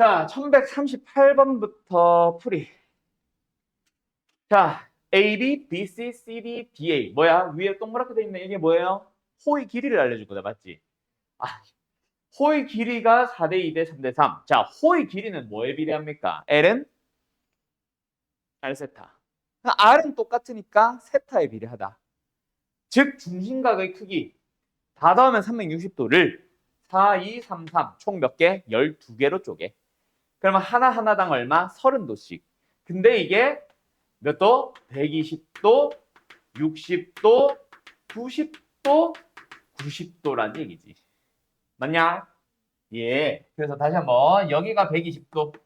자, 1138번부터 풀이. 자, AB, BC, CD, DA. 뭐야? 위에 동그랗게 돼 있는 이게 뭐예요? 호의 길이를 알려줄 거다, 맞지? 아, 호의 길이가 4대 2대 3대 3. 자, 호의 길이는 뭐에 비례합니까? L은 R 세타. R은 똑같으니까 세타에 비례하다. 즉, 중심각의 크기. 다 더하면 360도를 4, 2, 3, 3. 총 몇 개? 12개로 쪼개. 그러면 하나하나당 얼마? 30도씩. 근데 이게 몇 도? 120도, 60도, 90도, 90도란 얘기지. 맞냐? 예. 그래서 다시 한번 여기가 120도,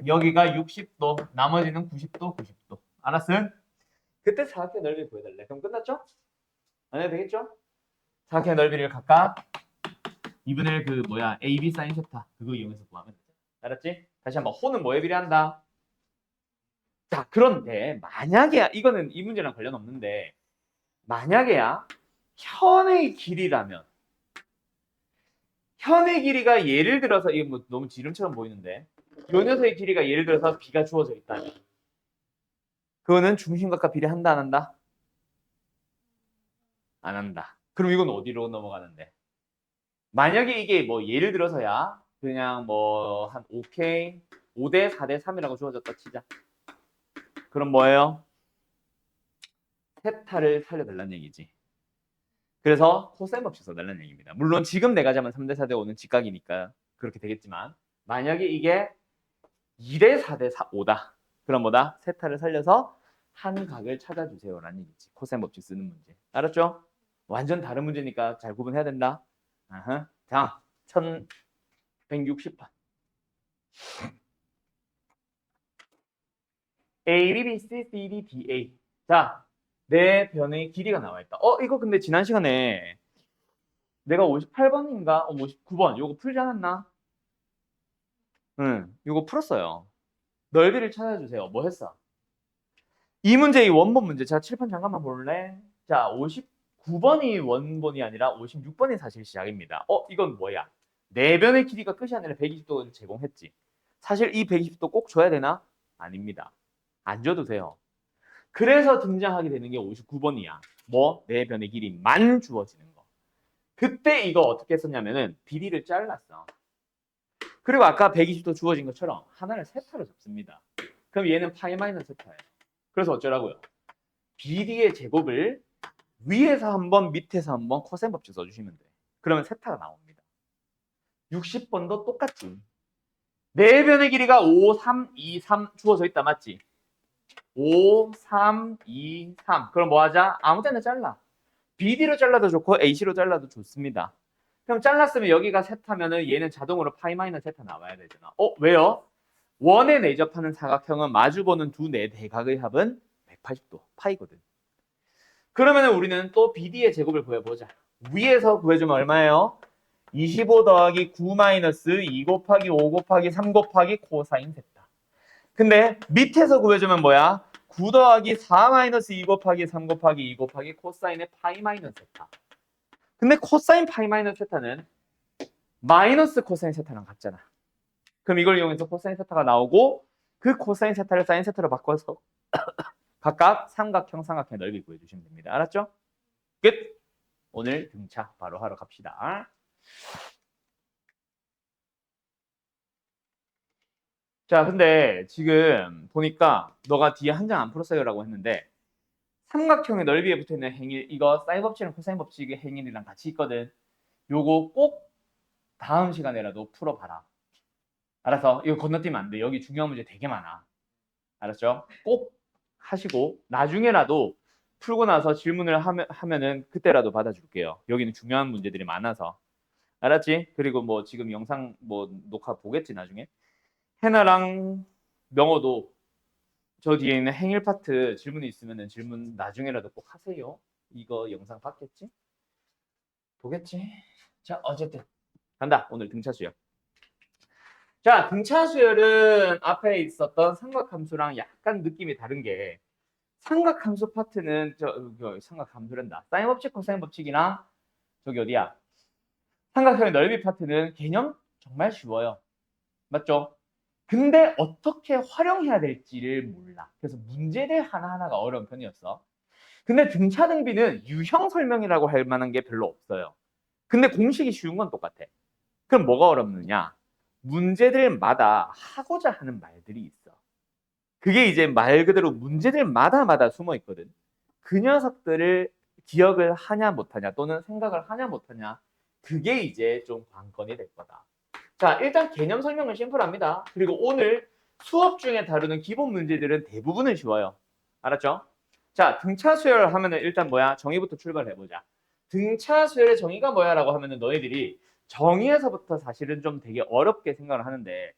여기가 60도, 나머지는 90도, 90도. 알았음? 그때 사각형 넓이 구해달래. 그럼 끝났죠? 안 해도 되겠죠? 사각형 넓이를 각각 2분의 1 그 뭐야 AB 사인 세타 그거 이용해서 구하면 되죠. 알았지? 다시 한번 호는 뭐에 비례한다? 자, 그런데 만약에 이거는 이 문제랑 관련 없는데 만약에야 현의 길이라면 현의 길이가 예를 들어서 이게 뭐 너무 지름처럼 보이는데 요 녀석의 길이가 예를 들어서 B가 주어져 있다면 그거는 중심각과 비례한다 안 한다? 안 한다. 그럼 이건 어디로 넘어가는데? 만약에 이게 뭐 예를 들어서야 그냥 뭐 한 5K 5대 4대 3이라고 주어졌다 치자. 그럼 뭐예요? 세타를 살려달라는 얘기지. 그래서 코사인 법칙 써달라는 얘기입니다. 물론 지금 내가 잡은 3대 4대 5는 직각이니까 그렇게 되겠지만 만약에 이게 2대 4대 5다. 그럼 뭐다? 세타를 살려서 한 각을 찾아주세요라는 얘기지. 코사인 법칙 쓰는 문제. 알았죠? 완전 다른 문제니까 잘 구분해야 된다. 아하. 자, 1160번. A, B, B, C, C, D, D, A. 자, 내 변의 길이가 나와 있다. 이거 근데 지난 시간에 내가 58번인가? 59번. 요거 풀지 않았나? 응, 요거 풀었어요. 넓이를 찾아주세요. 뭐 했어? 이 문제, 이 원본 문제. 자, 칠판 잠깐만 볼래? 자, 59번이 원본이 아니라 56번이 사실 시작입니다. 이건 뭐야? 네 변의 길이가 끝이 아니라 120도를 제공했지. 사실 이 120도 꼭 줘야 되나? 아닙니다. 안 줘도 돼요. 그래서 등장하게 되는 게 59번이야. 뭐? 네 변의 길이만 주어지는 거. 그때 이거 어떻게 했었냐면은 비리를 잘랐어. 그리고 아까 120도 주어진 것처럼 하나를 세타로 잡습니다. 그럼 얘는 파이 마이너스 세타예요. 그래서 어쩌라고요? 비리의 제곱을 위에서 한번 밑에서 한번 코사인 법칙 써주시면 돼. 그러면 세타가 나옵니다. 60번도 똑같지. 네 변의 길이가 5, 3, 2, 3 주어져 있다. 맞지? 5, 3, 2, 3. 그럼 뭐 하자? 아무 때나 잘라. BD로 잘라도 좋고 AC로 잘라도 좋습니다. 그럼 잘랐으면 여기가 세타면은 얘는 자동으로 파이 마이너스 세타 나와야 되잖아. 왜요? 원에 내접하는 사각형은 마주보는 두 네 대각의 합은 180도 파이거든. 그러면 우리는 또 BD의 제곱을 구해보자. 위에서 구해주면 얼마예요? 25 더하기 9 마이너스 2 곱하기 5 곱하기 3 곱하기 코사인 세타. 근데 밑에서 구해주면 뭐야? 9 더하기 4 마이너스 2 곱하기 3 곱하기 2 곱하기 코사인의 파이 마이너스 세타. 근데 코사인 파이 마이너스 세타는 마이너스 코사인 세타랑 같잖아. 그럼 이걸 이용해서 코사인 세타가 나오고 그 코사인 세타를 사인 세타로 바꿔서 각각 삼각형, 삼각형 넓이 구해주시면 됩니다. 알았죠? 끝! 오늘 등차 바로 하러 갑시다. 자, 근데 지금 보니까 너가 뒤에 한 장 안 풀었어요라고 했는데 삼각형의 넓이에 붙어있는 행일, 이거 사인 법칙이랑 코사인 법칙의 행일이랑 같이 있거든. 요거 꼭 다음 시간에라도 풀어봐라. 알았어? 이거 건너뛰면 안 돼. 여기 중요한 문제 되게 많아. 알았죠? 꼭 하시고 나중에라도 풀고 나서 질문을 하면은 그때라도 받아줄게요. 여기는 중요한 문제들이 많아서. 알았지? 그리고 뭐 지금 영상 뭐 녹화 보겠지 나중에. 해나랑 명호도 저 뒤에 있는 행일 파트 질문이 있으면은 질문 나중에라도 꼭 하세요. 이거 영상 봤겠지? 보겠지? 자, 어쨌든 간다. 오늘 등차 수열. 자, 등차 수열은 앞에 있었던 삼각함수랑 약간 느낌이 다른 게 삼각함수 파트는 삼각함수란다. 사인 법칙, 코사인 법칙이나 저기 어디야? 삼각형의 넓이 파트는 개념 정말 쉬워요. 맞죠? 근데 어떻게 활용해야 될지를 몰라. 그래서 문제들 하나하나가 어려운 편이었어. 근데 등차 등비는 유형 설명이라고 할 만한 게 별로 없어요. 근데 공식이 쉬운 건 똑같아. 그럼 뭐가 어렵느냐? 문제들마다 하고자 하는 말들이 있어. 그게 이제 말 그대로 문제들마다 숨어 있거든. 그 녀석들을 기억을 하냐 못하냐 또는 생각을 하냐 못하냐 그게 이제 좀 관건이 될 거다. 자, 일단 개념 설명은 심플합니다. 그리고 오늘 수업 중에 다루는 기본 문제들은 대부분은 쉬워요. 알았죠? 자, 등차 수열 하면은 일단 뭐야? 정의부터 출발해 보자. 등차 수열의 정의가 뭐야라고 하면은 너희들이 정의에서부터 사실은 좀 되게 어렵게 생각을 하는데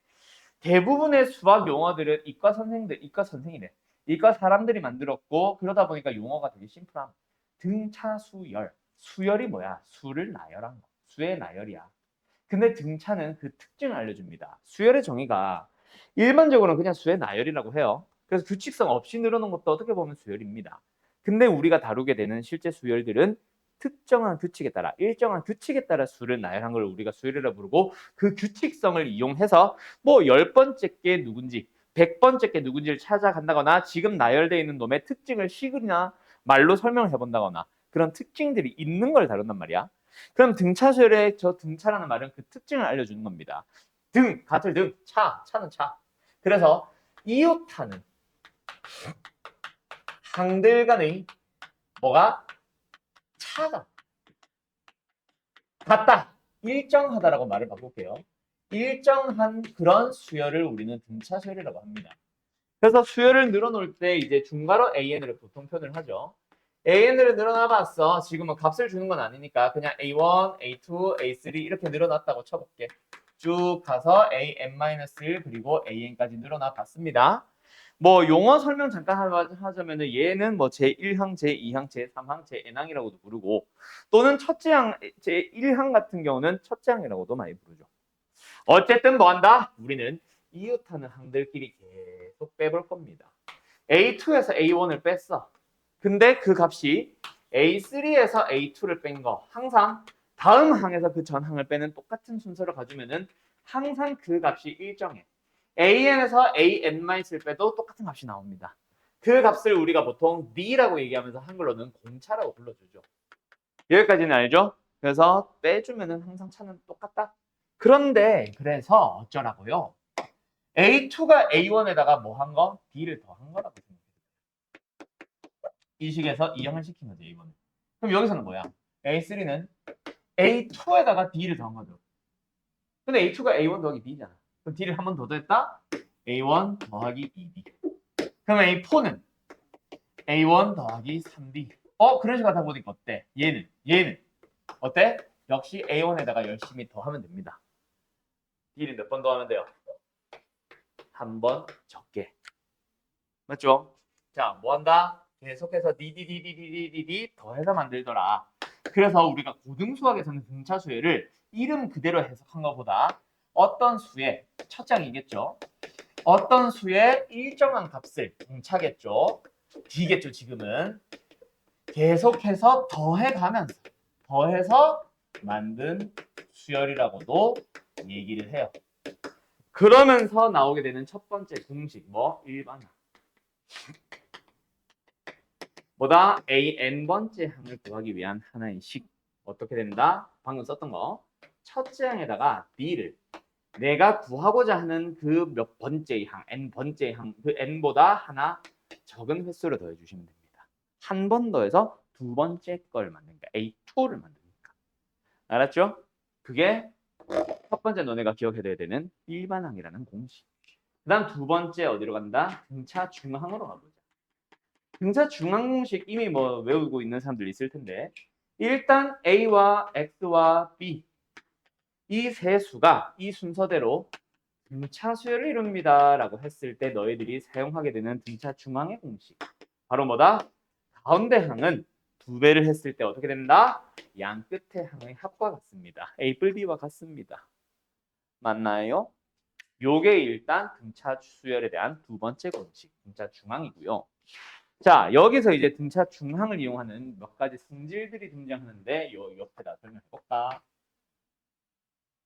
대부분의 수학 용어들은 이과 선생이래. 이과 사람들이 만들었고 그러다 보니까 용어가 되게 심플함. 등차 수열. 수열이 뭐야? 수를 나열한 거. 수의 나열이야. 근데 등차는 그 특징을 알려줍니다. 수열의 정의가 일반적으로는 그냥 수의 나열이라고 해요. 그래서 규칙성 없이 늘어놓은 것도 어떻게 보면 수열입니다. 근데 우리가 다루게 되는 실제 수열들은 특정한 규칙에 따라 일정한 규칙에 따라 수를 나열한 걸 우리가 수열이라 부르고 그 규칙성을 이용해서 뭐 10번째 게 누군지 100번째 게 누군지를 찾아간다거나 지금 나열되어 있는 놈의 특징을 식이나 말로 설명을 해본다거나 그런 특징들이 있는 걸 다룬단 말이야. 그럼 등차 수열의 저 등차라는 말은 그 특징을 알려주는 겁니다. 등, 같을 등, 차는 차. 그래서 이웃하는 항들 간의 뭐가 차가 같다. 일정하다라고 말을 바꿀게요. 일정한 그런 수열을 우리는 등차 수열이라고 합니다. 그래서 수열을 늘어놓을 때 이제 중괄호 AN을 보통 표현을 하죠. AN을 늘어나 봤어. 지금은 값을 주는 건 아니니까 그냥 A1, A2, A3 이렇게 늘어났다고 쳐볼게. 쭉 가서 AN-1 그리고 AN까지 늘어나 봤습니다. 뭐 용어 설명 잠깐 하자면은 얘는 뭐 제1항, 제2항, 제3항, 제-n항이라고도 부르고 또는 첫째 항, 제1항 같은 경우는 첫째 항이라고도 많이 부르죠. 어쨌든 뭐 한다? 우리는 이웃하는 항들끼리 계속 빼볼 겁니다. A2에서 A1을 뺐어. 근데 그 값이 A3에서 A2를 뺀 거 항상 다음 항에서 그 전 항을 빼는 똑같은 순서를 가지면은 항상 그 값이 일정해. AN에서 AN-을 빼도 똑같은 값이 나옵니다. 그 값을 우리가 보통 D라고 얘기하면서 한글로는 공차라고 불러주죠. 여기까지는 알죠? 그래서 빼주면은 항상 차는 똑같다. 그런데 그래서 어쩌라고요? A2가 A1에다가 뭐 한 거? D를 더한 거라고 생각해요. 이 식에서 이항을 시킨 거죠, A1은. 그럼 여기서는 뭐야? A3는 A2에다가 D를 더한 거죠. 근데 A2가 A1 더하기 D잖아. 그럼 D를 한 번 더 더했다? A1 더하기 2D. 그럼 A4는 A1 더하기 3D. 그런 식으로 하다 보니까 어때? 얘는 어때? 역시 A1에다가 열심히 더하면 됩니다. D를 몇 번 더하면 돼요? 한 번 적게. 맞죠? 자, 뭐 한다? 계속해서 DDDDDDD 더해서 만들더라. 그래서 우리가 고등수학에서는 등차 수열을 이름 그대로 해석한 것보다 어떤 수의 첫 장이겠죠. 어떤 수의 일정한 값을 등차겠죠. D겠죠, 지금은. 계속해서 더해서 만든 수열이라고도 얘기를 해요. 그러면서 나오게 되는 첫 번째 공식, 뭐 일반항. 뭐다? AN번째 항을 구하기 위한 하나의 식. 어떻게 된다? 방금 썼던 거. 첫째 항에다가 D를 내가 구하고자 하는 그 몇 번째 항, N번째 항, 그 N보다 하나 적은 횟수를 더해주시면 됩니다. 한 번 더해서 두 번째 걸 만드니까 A2를 만드니까. 알았죠? 그게 첫 번째 너네가 기억해둬야 되는 일반항이라는 공식. 그 다음 두 번째 어디로 간다? 등차 중항으로 가보자. 등차 중항 공식 이미 뭐 외우고 있는 사람들 있을 텐데 일단 A와 X와 B 이 세 수가 이 순서대로 등차 수열을 이룹니다 라고 했을 때 너희들이 사용하게 되는 등차 중항의 공식 바로 뭐다? 가운데 항은 두 배를 했을 때 어떻게 된다? 양 끝의 항의 합과 같습니다. A 뿔 B와 같습니다. 맞나요? 요게 일단 등차 수열에 대한 두 번째 공식, 등차 중항이고요. 자, 여기서 이제 등차 중항을 이용하는 몇 가지 성질들이 등장하는데 요 옆에다 설명해 볼까?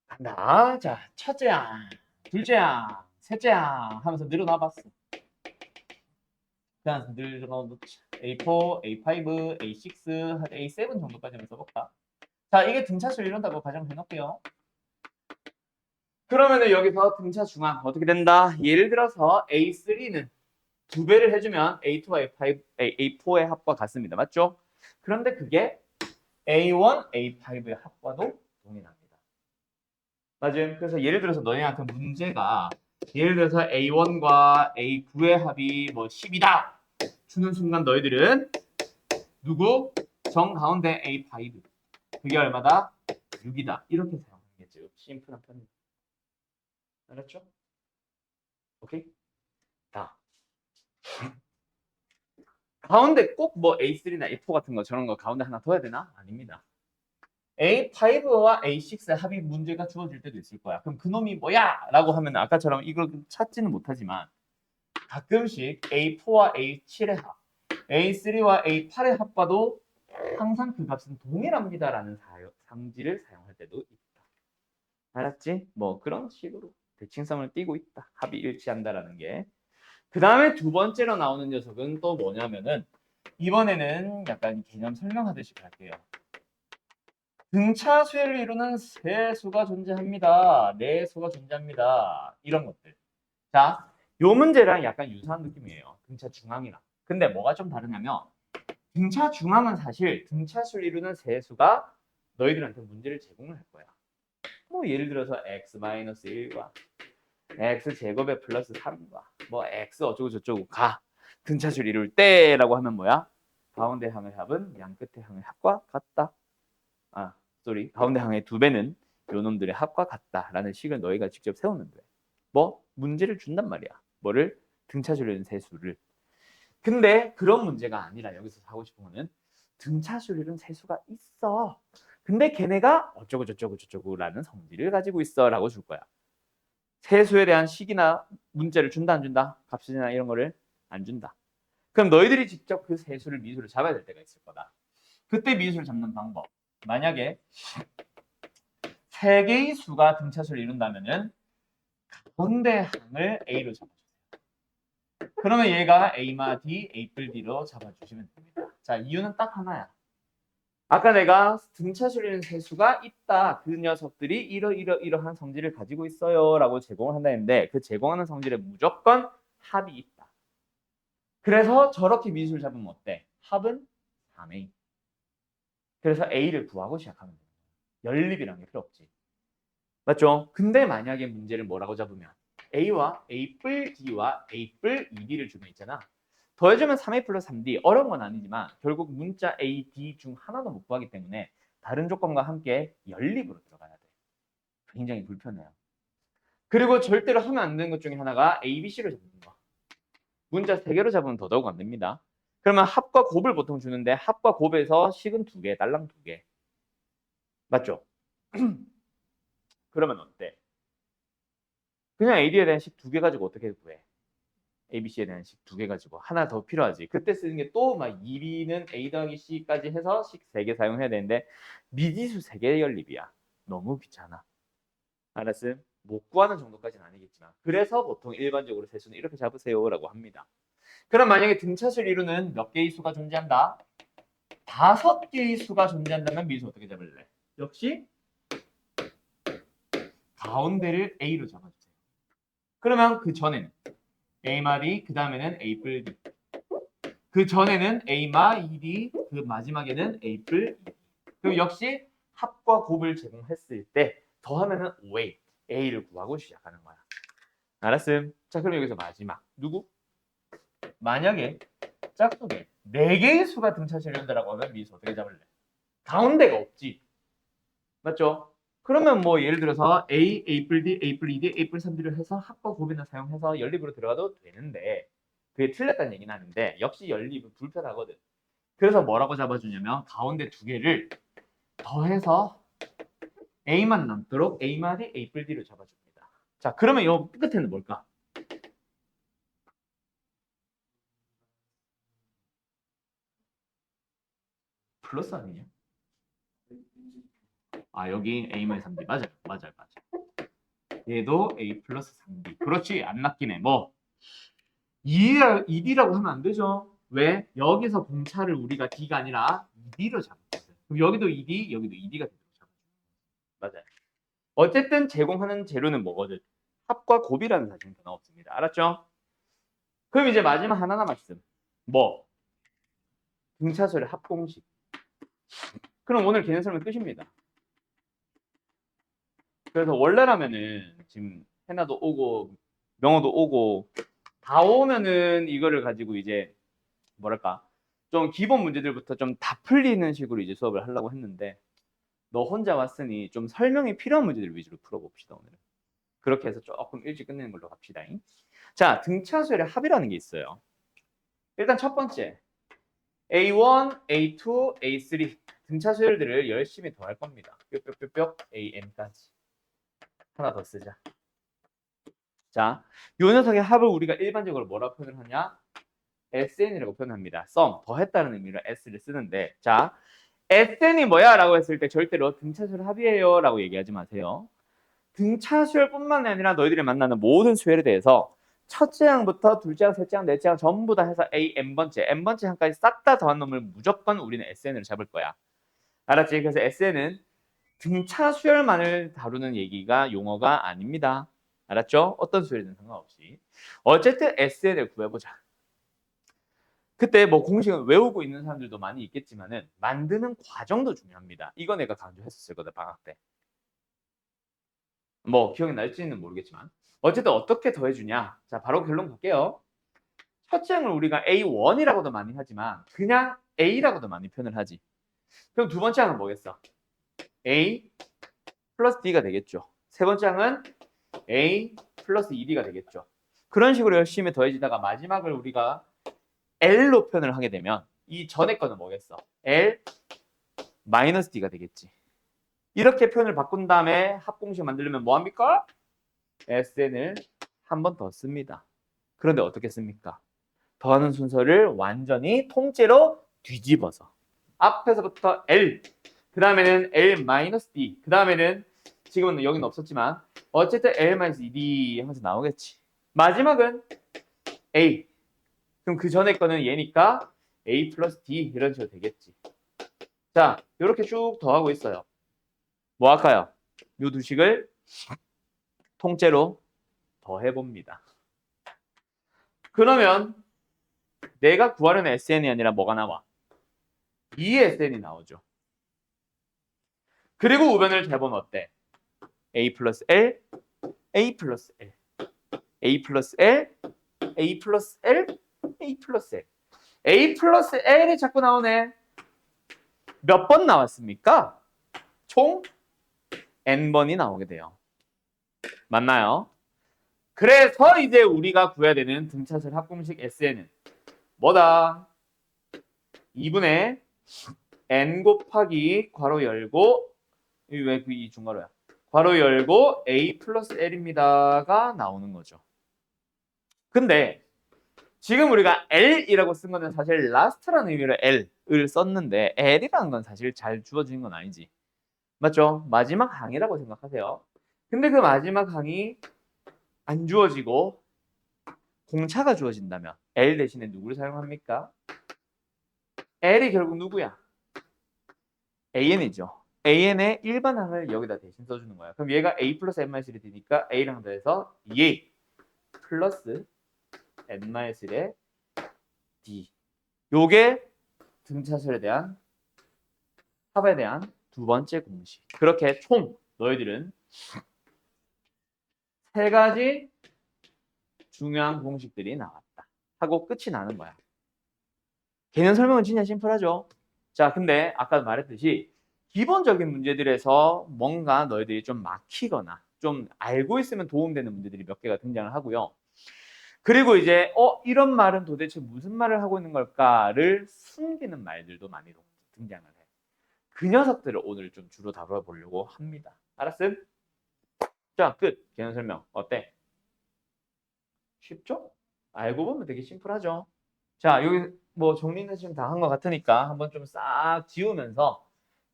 간다. 자, 첫째 항. 둘째 항, 셋째 항 하면서 늘어나봤어. 그냥 늘어놓자. A4, A5, A6, A7 정도까지 한번 써볼까? 자, 이게 등차수를 이룬다고 가정해놓을게요. 그러면은 여기서 등차 중앙 어떻게 된다? 예를 들어서 A3는 2배를 해주면 A2와 A5, A4의 합과 같습니다. 맞죠? 그런데 그게 A1, A5의 합과도 동일합니다. 맞아요? 그래서 예를 들어서 너희한테 문제가 예를 들어서 A1과 A9의 합이 뭐 10이다 주는 순간 너희들은 누구? 정 가운데 A5 그게 얼마다? 6이다 이렇게 사용하겠죠. 심플한 편입니다. 알았죠? 오케이? 자, 가운데 꼭 뭐 A3나 A4 같은 거 저런 거 가운데 하나 둬야 되나? 아닙니다. A5와 A6의 합이 문제가 주어질 때도 있을 거야. 그럼 그놈이 뭐야? 라고 하면 아까처럼 이걸 찾지는 못하지만 가끔씩 A4와 A7의 합, A3와 A8의 합과도 항상 그 값은 동일합니다라는 상지를 사용할 때도 있다. 알았지? 뭐 그런 식으로 대칭성을 띠고 있다. 합이 일치한다라는 게. 그 다음에 두 번째로 나오는 녀석은 또 뭐냐면은 이번에는 약간 개념 설명하듯이 갈게요. 등차 수를 이루는 세 수가 존재합니다. 네 수가 존재합니다. 이런 것들. 자, 요 문제랑 약간 유사한 느낌이에요. 등차 중앙이랑. 근데 뭐가 좀 다르냐면 등차 중앙은 사실 등차 수를 이루는 세 수가 너희들한테 문제를 제공을 할 거야. 뭐 예를 들어서 x-1과 x제곱에 플러스 3과 뭐 x 어쩌고 저쩌고 가 등차수를 이룰 때라고 하면 뭐야? 가운데 항의 합은 양 끝의 항의 합과 같다. 가운데 항의 2배는 요 놈들의 합과 같다라는 식을 너희가 직접 세우면 돼. 뭐 문제를 준단 말이야. 뭐를? 등차수를 이루는 세수를. 근데 그런 문제가 아니라 여기서 하고 싶은 거는 등차수를 이루는 세수가 있어. 근데 걔네가 어쩌고 저쩌고 저쩌고라는 성질을 가지고 있어라고 줄 거야. 세수에 대한 식이나 문제를 준다 안 준다? 값이나 이런 거를 안 준다. 그럼 너희들이 직접 그 세수를 미수를 잡아야 될 때가 있을 거다. 그때 미수를 잡는 방법. 만약에 세 개의 수가 등차수를 이룬다면은 가운데 항을 A로 잡아주세요. 그러면 얘가 A마 D, A뿔 D로 잡아주시면 됩니다. 자, 이유는 딱 하나야. 아까 내가 등차수를 이루는 세수가 있다. 그 녀석들이 이러한 성질을 가지고 있어요. 라고 제공을 한다 했는데 그 제공하는 성질에 무조건 합이 있다. 그래서 저렇게 미수를 잡으면 어때? 합은 3A. 그래서 A를 구하고 시작하면 돼요. 연립이라는 게 필요 없지. 맞죠? 근데 만약에 문제를 뭐라고 잡으면 A와 A뿔 D와 A뿔 2D를 주면 있잖아. 더해주면 3A 플러스 3D. 어려운 건 아니지만 결국 문자 A, D 중 하나도 못 구하기 때문에 다른 조건과 함께 연립으로 들어가야 돼. 굉장히 불편해요. 그리고 절대로 하면 안 되는 것 중에 하나가 A, B, C를 잡는 거. 문자 3개로 잡으면 더더욱 안 됩니다. 그러면 합과 곱을 보통 주는데 합과 곱에서 식은 2개, 딸랑 2개. 맞죠? 그러면 어때? 그냥 AD에 대한 식 2개 가지고 어떻게 구해? ABC에 대한 식 2개 가지고 하나 더 필요하지. 그때 쓰는 게 또 막 2B는 A 더하기 C까지 해서 식 3개 사용해야 되는데 미지수 3개 연립이야. 너무 귀찮아. 알았음? 못 구하는 정도까지는 아니겠지만 그래서 보통 일반적으로 세수는 이렇게 잡으세요라고 합니다. 그럼 만약에 등차수를 이루는 몇 개의 수가 존재한다? 5개의 수가 존재한다면 미수 어떻게 잡을래? 역시 가운데를 A로 잡아주세요. 그러면 그 전에는 A마 D, 그 다음에는 A뿔 D. 그 전에는 A마 2D, 그 마지막에는 A뿔 2D. 그럼 역시 합과 곱을 제공했을 때 더하면은 5A, A를 구하고 시작하는 거야. 알았음? 자, 그럼 여기서 마지막. 누구? 만약에 짝꿍에 4개의 수가 등차수를 이룬다라고 하면 미수 어떻게 잡을래? 가운데가 없지. 맞죠? 그러면 뭐 예를 들어서 A, A뿔 D, A뿔 2D, A뿔 3D를 해서 합과 곱이나 사용해서 연립으로 들어가도 되는데 그게 틀렸다는 얘기는 아닌데 역시 연립은 불편하거든. 그래서 뭐라고 잡아주냐면 가운데 2개를 더해서 A만 남도록 A마디 A뿔 D로 잡아줍니다. 자, 그러면 이 끝에는 뭘까? 플러스 아니냐? 여기 A-3D 맞아요. 맞아요. 얘도 A 플러스 3B. 그렇지. 안 낚이네. 뭐 2D라고 하면 안 되죠. 왜? 여기서 공차를 우리가 D가 아니라 2D로 잡았거든. 그럼 여기도 2D, 여기도 2D가 되죠. 맞아요. 어쨌든 제공하는 재료는 뭐거든? 합과 곱이라는 사실은 변화 없습니다. 알았죠? 그럼 이제 마지막 하나 남았음. 뭐? 등차수의 합공식. 그럼 오늘 개념 설명 끝입니다. 그래서 원래라면은 지금 해나도 오고 명호도 오고 다 오면은 이거를 가지고 이제 뭐랄까 좀 기본 문제들부터 좀 다 풀리는 식으로 이제 수업을 하려고 했는데 너 혼자 왔으니 좀 설명이 필요한 문제들 위주로 풀어봅시다 오늘은. 그렇게 해서 조금 일찍 끝내는 걸로 갑시다. 자, 등차수열의 합이라는 게 있어요. 일단 첫 번째 A1, A2, A3 등차수열들을 열심히 더할 겁니다. 뿅뿅뿅뿅 AN까지. 하나 더 쓰자. 자, 요 녀석의 합을 우리가 일반적으로 뭐라고 표현을 하냐? SN이라고 표현합니다. sum, 더했다는 의미로 S를 쓰는데 자, SN이 뭐야? 라고 했을 때 절대로 등차수열 합이에요 라고 얘기하지 마세요. 등차수열뿐만 아니라 너희들이 만나는 모든 수열에 대해서 첫째 항부터 둘째 항, 셋째 항, 넷째 항 전부 다 해서 A, N번째, N번째 항까지 싹 다 더한 놈을 무조건 우리는 SN으로 잡을 거야. 알았지? 그래서 SN은 등차수열만을 다루는 얘기가 용어가 아닙니다. 알았죠? 어떤 수열이든 상관없이. 어쨌든 SN을 구해보자. 그때 뭐 공식은 외우고 있는 사람들도 많이 있겠지만은 만드는 과정도 중요합니다. 이거 내가 강조했었을 거다 방학 때. 뭐 기억이 날지는 모르겠지만 어쨌든 어떻게 더해주냐. 자 바로 결론 갈게요. 첫째 항을 우리가 A1이라고도 많이 하지만 그냥 A라고도 많이 표현을 하지. 그럼 두 번째 항은 뭐겠어? A 플러스 D가 되겠죠. 세 번째 항은 A 플러스 2D가 되겠죠. 그런 식으로 열심히 더해지다가 마지막을 우리가 L로 표현을 하게 되면 이 전에 거는 뭐겠어? L 마이너스 D가 되겠지. 이렇게 표현을 바꾼 다음에 합공식 만들려면 뭐합니까? SN을 한 번 더 씁니다. 그런데 어떻게 씁니까? 더하는 순서를 완전히 통째로 뒤집어서 앞에서부터 L, 그 다음에는 L-D, 그 다음에는 지금은 여기는 없었지만 어쨌든 L-2D 하면서 나오겠지. 마지막은 A. 그럼 그 전에 거는 얘니까 A 플러스 D 이런 식으로 되겠지. 자, 이렇게 쭉 더하고 있어요. 뭐 할까요? 요 두 식을 통째로 더해봅니다. 그러면 내가 구하려는 SN이 아니라 뭐가 나와? 2SN이 나오죠. 그리고 우변을 재보면 어때? A 플러스 L, A 플러스 L, A 플러스 L, A 플러스 L, A 플러스 L. A 플러스 L이 자꾸 나오네. 몇 번 나왔습니까? 총 N번이 나오게 돼요. 맞나요? 그래서 이제 우리가 구해야 되는 등차수열 합공식 SN은 뭐다? 2분의 N 곱하기 괄호 열고 왜 그 이 중괄호야? 괄호 열고 A 플러스 L입니다가 나오는 거죠. 근데 지금 우리가 L이라고 쓴 거는 사실 last라는 의미로 L을 썼는데 L이라는 건 사실 잘 주어지는 건 아니지. 맞죠? 마지막 항이라고 생각하세요. 근데 그 마지막 항이 안 주어지고 공차가 주어진다면 L 대신에 누구를 사용합니까? L이 결국 누구야? AN이죠. AN의 일반 항을 여기다 대신 써주는 거야. 그럼 얘가 A 플러스 N-1이 되니까 A랑 더해서 2A 플러스 N-1의 D. 요게 등차수열에 대한 합에 대한 두 번째 공식. 그렇게 총 너희들은 세 가지 중요한 공식들이 나왔다. 하고 끝이 나는 거야. 개념 설명은 진짜 심플하죠. 자, 근데 아까 말했듯이 기본적인 문제들에서 뭔가 너희들이 좀 막히거나 좀 알고 있으면 도움되는 문제들이 몇 개가 등장을 하고요. 그리고 이제 이런 말은 도대체 무슨 말을 하고 있는 걸까를 숨기는 말들도 많이 등장을 해. 그 녀석들을 오늘 좀 주로 다뤄보려고 합니다. 알았음? 자, 끝. 개념 설명. 어때? 쉽죠? 알고 보면 되게 심플하죠. 자, 여기 뭐 정리는 지금 다 한 것 같으니까 한번 좀 싹 지우면서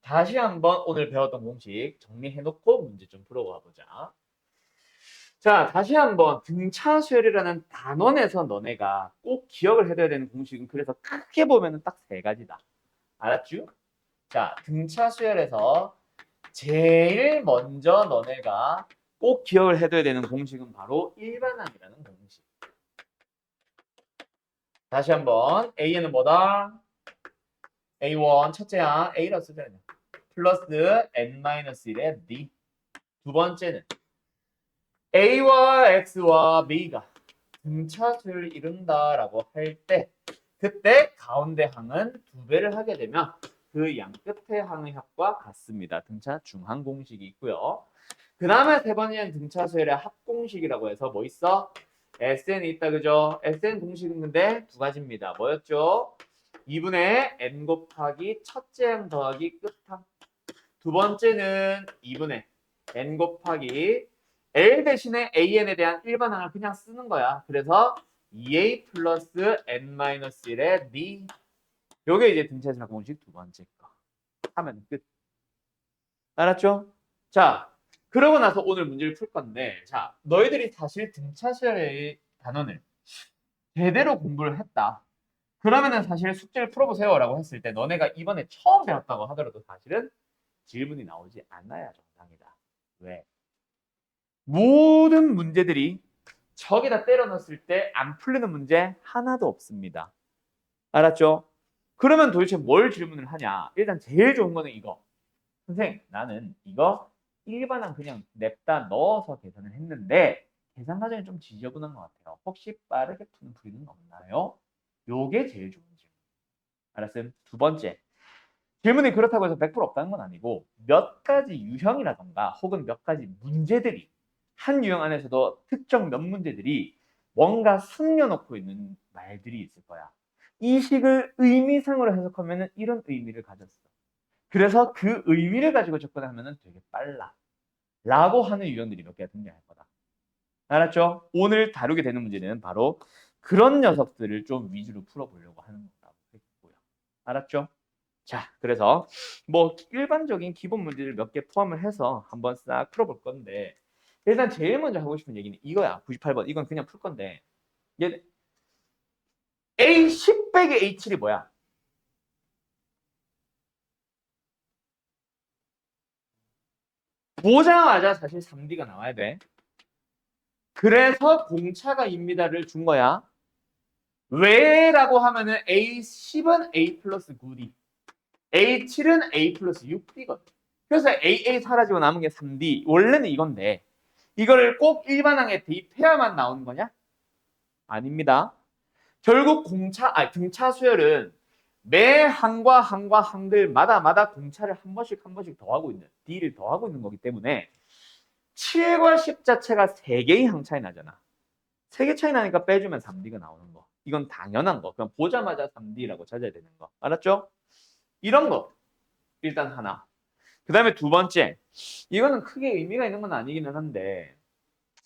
다시 한번 오늘 배웠던 공식 정리해놓고 문제 좀 풀어봐 보자. 자, 다시 한번 등차 수열이라는 단원에서 너네가 꼭 기억을 해둬야 되는 공식은 그래서 크게 보면은 딱 세 가지다. 알았죠? 자, 등차 수열에서 제일 먼저 너네가 꼭 기억을 해둬야 되는 공식은 바로 일반항이라는 공식. 다시 한번 A는 뭐다? A1 첫째 항 A라고 쓰자. 플러스 N-1의 D. 두 번째는 A와 X와 B가 등차수를 이룬다라고 할 때 그때 가운데 항은 두 배를 하게 되면 그 양 끝의 항의 합과 같습니다. 등차 중항 공식이 있고요. 그 다음에 세 번째는 등차수열의 합공식이라고 해서 뭐 있어? SN이 있다, 그죠? SN 공식은 근데 두 가지입니다. 뭐였죠? 2분의 n 곱하기 첫째 항 더하기 끝항. 두 번째는 2분의 n 곱하기 L 대신에 AN에 대한 일반항을 그냥 쓰는 거야. 그래서 2A 플러스 N-1의 D. 요게 이제 등차수열 공식 두 번째 거. 하면 끝. 알았죠? 자, 그러고 나서 오늘 문제를 풀 건데, 자, 너희들이 사실 등차수열의 단원을 제대로 공부를 했다. 그러면은 사실 숙제를 풀어보세요라고 했을 때 너네가 이번에 처음 배웠다고 하더라도 사실은 질문이 나오지 않아야 정상이다. 왜? 모든 문제들이 저기다 때려 넣었을 때 안 풀리는 문제 하나도 없습니다. 알았죠? 그러면 도대체 뭘 질문을 하냐? 일단 제일 좋은 거는 이거. 선생, 나는 이거 일반항 그냥 냅다 넣어서 계산을 했는데 계산 과정이 좀 지저분한 것 같아요. 혹시 빠르게 푸는 풀이는 없나요? 요게 제일 좋은 질문. 알았음? 두 번째, 질문이 그렇다고 해서 100% 없다는 건 아니고 몇 가지 유형이라던가 혹은 몇 가지 문제들이 한 유형 안에서도 특정 몇 문제들이 뭔가 숨겨놓고 있는 말들이 있을 거야. 이 식을 의미상으로 해석하면 이런 의미를 가졌어. 그래서 그 의미를 가지고 접근하면 되게 빨라. 라고 하는 유형들이 몇 개가 등장할 거다. 알았죠? 오늘 다루게 되는 문제는 바로 그런 녀석들을 좀 위주로 풀어보려고 하는 거라고 했고요. 알았죠? 자, 그래서 뭐 일반적인 기본 문제를 몇 개 포함을 해서 한번 싹 풀어볼 건데 일단 제일 먼저 하고 싶은 얘기는 이거야. 98번. 이건 그냥 풀 건데 얘 A10 빼기 A7이 뭐야? 보자마자 사실 3D가 나와야 돼. 그래서 공차가 입니다를 준 거야. 왜라고 하면은 A10은 A 플러스 9D, A7은 A 플러스 6D거든. 그래서 AA 사라지고 남은 게 3D. 원래는 이건데 이거를 꼭 일반항에 대입해야만 나오는 거냐? 아닙니다. 결국 등차 수열은 매 항과 항과 항들마다 공차를 한 번씩 한 번씩 더하고 있는 D를 더하고 있는 거기 때문에 7과 10 자체가 3개의 항 차이 나잖아. 3개 차이 나니까 빼주면 3D가 나오는 거. 이건 당연한 거. 그냥 보자마자 3D라고 찾아야 되는 거. 알았죠? 이런 거 일단 하나. 그 다음에 두 번째. 이거는 크게 의미가 있는 건 아니기는 한데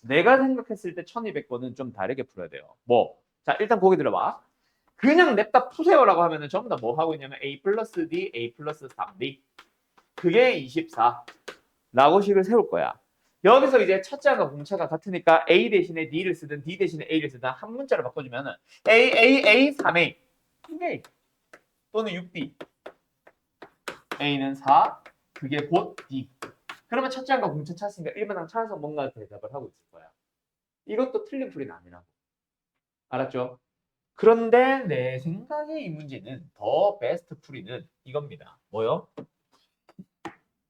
내가 생각했을 때 1200번은 좀 다르게 풀어야 돼요. 뭐? 자, 일단 거기 들어봐. 그냥 냅다 푸세요라고 하면은 전부 다 뭐 하고 있냐면 A 플러스 D, A 플러스 3D. 그게 24. 라고 식을 세울 거야. 여기서 이제 첫째 항과 공차가 같으니까 A 대신에 D를 쓰든 D 대신에 A를 쓰든 한 문자로 바꿔주면은 A, 3A. 2A. 또는 6D. A는 4. 그게 곧 D. 그러면 첫째 항과 공차 찾았으니까 1번항 찾아서 뭔가 대답을 하고 있을 거야. 이것도 틀린 풀이는 아니라고. 알았죠? 그런데 내 생각에 이 문제는 더 베스트 풀이는 이겁니다. 뭐요?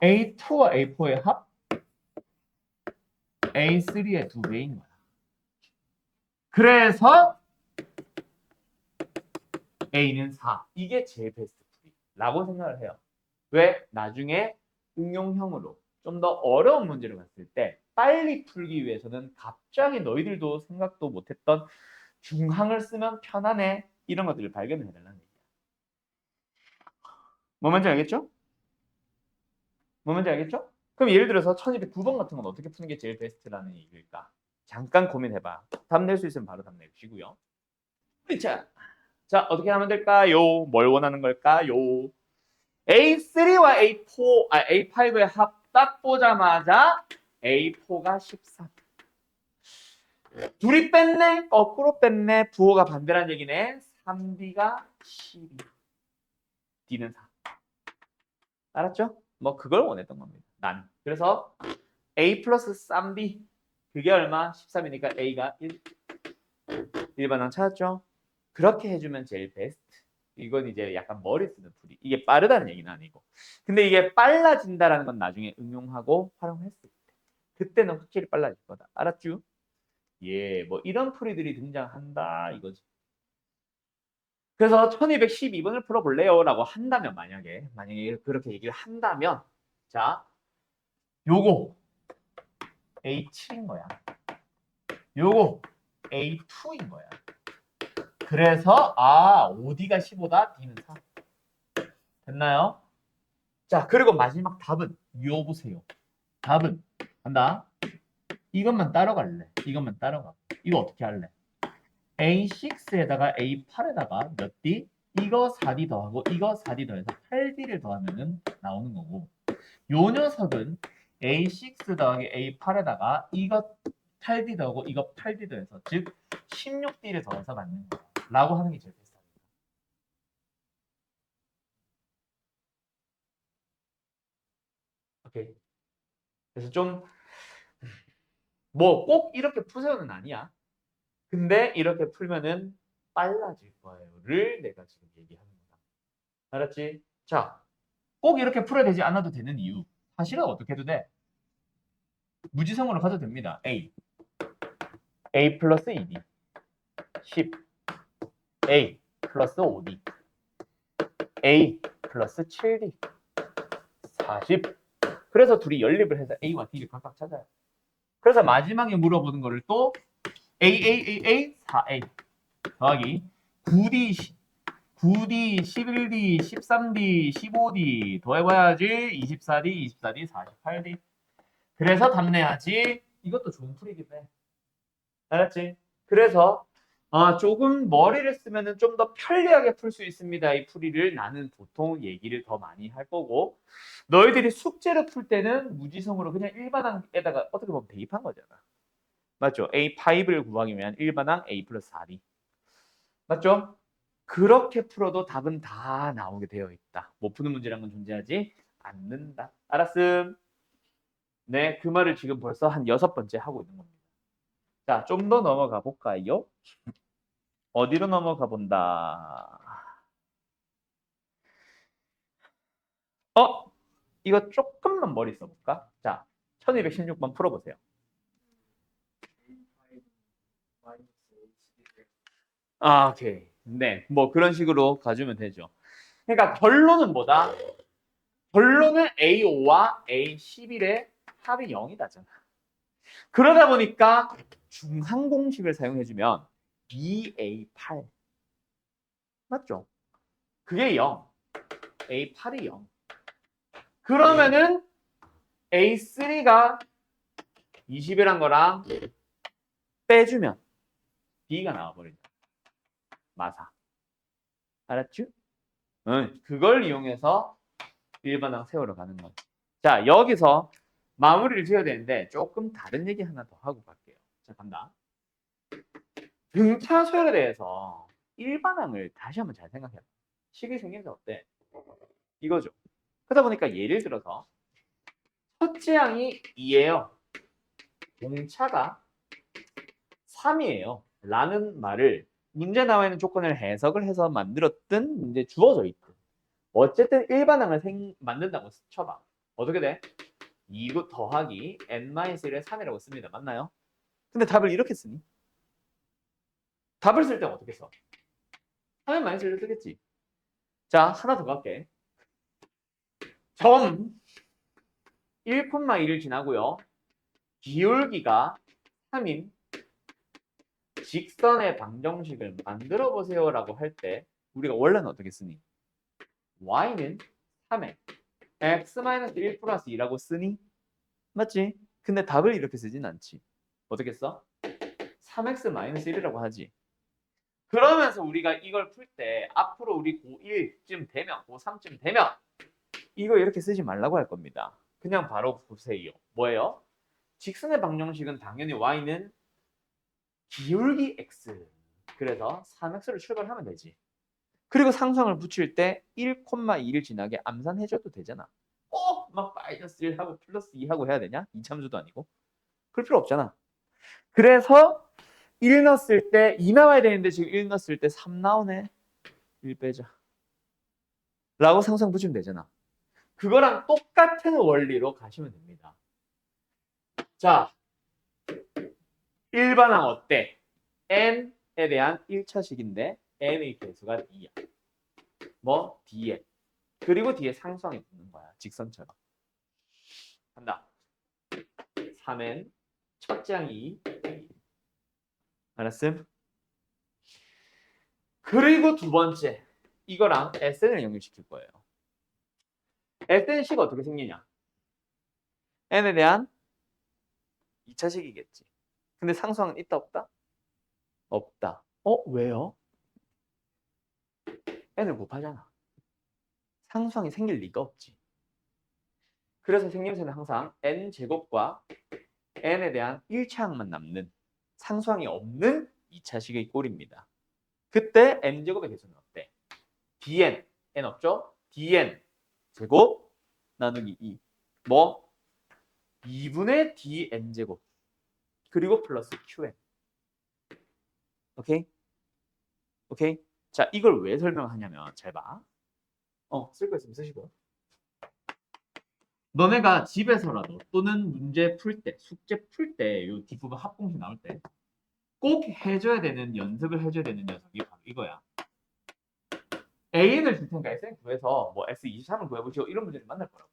A2와 A4의 합 A3의 2배인 거야. 그래서 A는 4. 이게 제일 베스트 풀이라고 생각을 해요. 왜? 나중에 응용형으로 좀 더 어려운 문제를 봤을 때 빨리 풀기 위해서는 갑자기 너희들도 생각도 못했던 중항을 쓰면 편하네. 이런 것들을 발견해달라는 얘기야. 뭐 뭔지 알겠죠? 뭐 뭔지 알겠죠? 그럼 예를 들어서 1209번 같은 건 어떻게 푸는 게 제일 베스트라는 얘기일까? 잠깐 고민해봐. 답 낼 수 있으면 바로 답 내주시고요. 자, 어떻게 하면 될까요? 뭘 원하는 걸까요? A3와 A5의 합 딱 보자마자 A4가 14. 둘이 뺐네? 거꾸로 뺐네? 부호가 반대란 얘기네. 3B가 12. D는 4. 알았죠? 뭐 그걸 원했던 겁니다. 난. 그래서 A 플러스 3B. 그게 얼마? 13이니까 A가 1. 일반항 찾았죠? 그렇게 해주면 제일 베스트. 이건 이제 약간 머리 쓰는 풀이. 이게 빠르다는 얘기는 아니고. 근데 이게 빨라진다라는 건 나중에 응용하고 활용했을 때. 그때는 확실히 빨라질 거다. 알았죠? 예, 뭐 이런 풀이들이 등장한다 이거지. 그래서 1212번을 풀어볼래요? 라고 한다면 만약에 그렇게 얘기를 한다면 자, 요거 A7인 거야. 요거 A2인 거야. 그래서 5D가 15다, D는 4. 됐나요? 자, 그리고 마지막 답은 요 보세요. 답은 간다. 이것만 따라갈래. 이것만 따라가. 이거 어떻게 할래? A6에다가 A8에다가 몇 D? 이거 4D 더하고 이거 4D 더해서 8D를 더하면 나오는 거고, 요 녀석은 A6 더하기 A8에다가 이거 8D 더하고 이거 8D 더해서 즉 16D를 더해서 맞는 거야 라고 하는 게 제일 비슷합니다. 오케이. 그래서 좀 뭐 꼭 이렇게 푸세요는 아니야. 근데 이렇게 풀면은 빨라질 거예요를 내가 지금 얘기하는 거다. 알았지? 자, 꼭 이렇게 풀어야 되지 않아도 되는 이유. 사실은 어떻게 해도 돼? 무지성으로 가도 됩니다. A 플러스 2D 10 A 플러스 5D A 플러스 7D 40. 그래서 둘이 연립을 해서 A와 D를 각각 찾아요. 그래서 마지막에 물어보는 거를 또 A 4A 더하기 9D 9D 11D 13D 15D 더해봐야지 24D 24D 48D. 그래서 답 내야지. 이것도 좋은 풀이긴 해. 알았지? 그래서 조금 머리를 쓰면은 좀 더 편리하게 풀 수 있습니다. 이 풀이를 나는 보통 얘기를 더 많이 할 거고, 너희들이 숙제를 풀 때는 무지성으로 그냥 일반항에다가 어떻게 보면 대입한 거잖아. 맞죠? A5를 구하기 위한 일반항 A 플러스 4D. 맞죠? 그렇게 풀어도 답은 다 나오게 되어 있다. 못 푸는 문제란 건 존재하지 않는다. 알았음? 네, 그 말을 지금 벌써 한 6번째 하고 있는 겁니다. 자, 좀 더 넘어가 볼까요? 어디로 넘어가 본다. 어? 이거 조금만 머리 써볼까? 자, 1216번 풀어보세요. 오케이. 네, 뭐 그런 식으로 가주면 되죠. 그러니까 결론은 뭐다? 결론은 A5와 A11의 합이 0이다잖아. 그러다 보니까 중항 공식을 사용해주면 2A8 맞죠? 그게 0. A8이 0. 그러면은 A3가 20이란 거랑 빼주면 B가 나와버린다. 마사. 알았죠? 응. 그걸 이용해서 일반항 세우러 가는 거죠. 자, 여기서 마무리를 지어야 되는데 조금 다른 얘기 하나 더 하고 갈게요. 자, 간다. 등차 수열에 대해서 일반항을 다시 한번 잘 생각해봐. 식이 생겨서 어때? 이거죠. 그러다 보니까 예를 들어서 첫째 항이 2예요. 공차가 3이에요. 라는 말을 문제 나와 있는 조건을 해석을 해서 만들었든 문제 주어져 있든 어쨌든 일반항을 만든다고 쳐봐. 어떻게 돼? 2 더하기 n-1의 3이라고 씁니다. 맞나요? 근데 답을 이렇게 쓰니? 답을 쓸 때는 어떻게 써? 3n-1을 쓰겠지. 자, 하나 더 갈게. 점 1,1을 지나고요. 기울기가 3인 직선의 방정식을 만들어 보세요라고 할 때 우리가 원래는 어떻게 쓰니? y는 3에 x-1 플러스 2라고 쓰니? 맞지? 근데 답을 이렇게 쓰진 않지. 어떻게 써? 3x-1이라고 하지. 그러면서 우리가 이걸 풀 때 앞으로 우리 고1쯤 되면 고3쯤 되면 이거 이렇게 쓰지 말라고 할 겁니다. 그냥 바로 보세요. 뭐예요? 직선의 방정식은 당연히 y는 기울기 x. 그래서 3x를 출발하면 되지. 그리고 상수항을 붙일 때 1,2를 지나게 암산해줘도 되잖아. 막 마이너스 1하고 플러스 2하고 해야 되냐? 이참수도 아니고. 그럴 필요 없잖아. 그래서 1 넣었을 때 2 나와야 되는데 지금 1 넣었을 때 3 나오네. 1 빼자. 라고 상수항 붙이면 되잖아. 그거랑 똑같은 원리로 가시면 됩니다. 자, 1반항 어때? n에 대한 1차식인데 n의 개수가 2야. 뭐? dn. 그리고 뒤에 상수항이 붙는 거야. 직선처럼. 간다. 3n 첫째 항이 2. 알았음? 그리고 두 번째. 이거랑 SN을 연결시킬 거예요. SNC가 어떻게 생기냐? n에 대한 2차식이겠지. 근데 상수항은 있다 없다? 없다. 왜요? n을 곱하잖아. 상수항이 생길 리가 없지. 그래서 생김새는 항상 n제곱과 n에 대한 1차항만 남는 상수항이 없는 2차식의 꼴입니다. 그때 n제곱의 개수는 어때? dn, n 없죠? dn 제곱 나누기 2. 뭐? 2분의 dn제곱. 그리고 플러스 qn. 오케이? 오케이? 자, 이걸 왜 설명하냐면 잘 봐. 쓸 거 있으면 쓰시고. 너네가 집에서라도 또는 문제 풀 때, 숙제 풀 때, 요 뒷부분 합공식 나올 때 꼭 해줘야 되는, 연습을 해줘야 되는 녀석이 바로 이거야. AN을 줄 테니까 SN 구해서 뭐 S23을 구해보시고 이런 문제를 만날 거라고.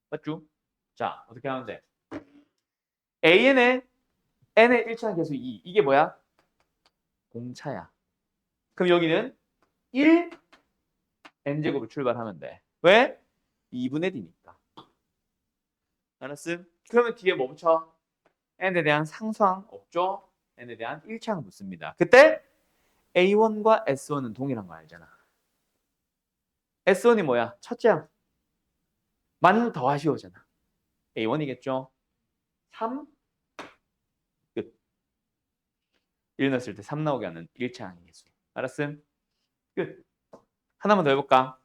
맞죠? 자, 어떻게 하는데? AN의 N의 1차는 계수 2. 이게 뭐야? 공차야. 그럼 여기는 1 N제곱으로 출발하면 돼. 왜? 2분의 D니까. 알았음? 그러면 뒤에 뭐 붙여? N에 대한 상수항 없죠? N에 대한 1차항 붙습니다. 그때 A1과 S1은 동일한 거 알잖아. S1이 뭐야? 첫째 항. 만 더하시 오잖아. A1이겠죠? 3 끝. 1 넣었을 때 3 나오게 하는 1차항의 개수. 알았음? 끝. 하나만 더 해볼까?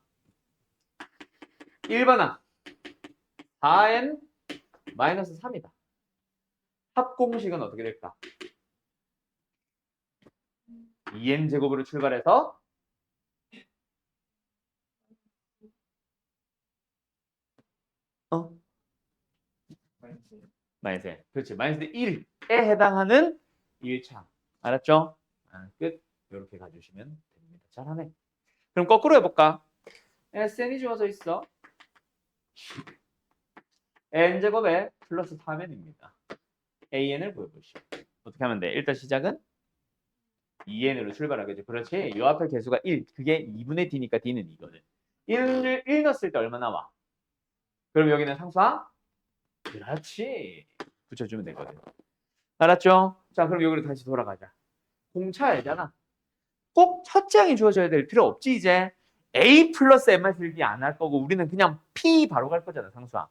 1번항 4n 마이너스 3이다. 합공식은 어떻게 될까? 2n 제곱으로 출발해서 마이너스 1. 그렇지. 마이너스 1에 해당하는 1차. 알았죠? 끝. 이렇게 가주시면 됩니다. 잘하네. 그럼 거꾸로 해볼까? SN이 주어져 있어. n제곱에 플러스 3n입니다. AN을 구해보시오. 어떻게 하면 돼? 일단 시작은 2n으로 출발하겠죠. 그렇지. 요 앞에 개수가 1. 그게 2분의 d니까 d는 2거든. 1 넣었을 때 얼마 나와? 그럼 여기는 상수항? 그렇지. 붙여주면 되거든. 알았죠? 자, 그럼 여기로 다시 돌아가자. 공차 알잖아. 꼭 첫째 항이 주어져야 될 필요 없지, 이제. A 플러스 M-1이 안 할 거고, 우리는 그냥 P 바로 갈 거잖아, 상수항.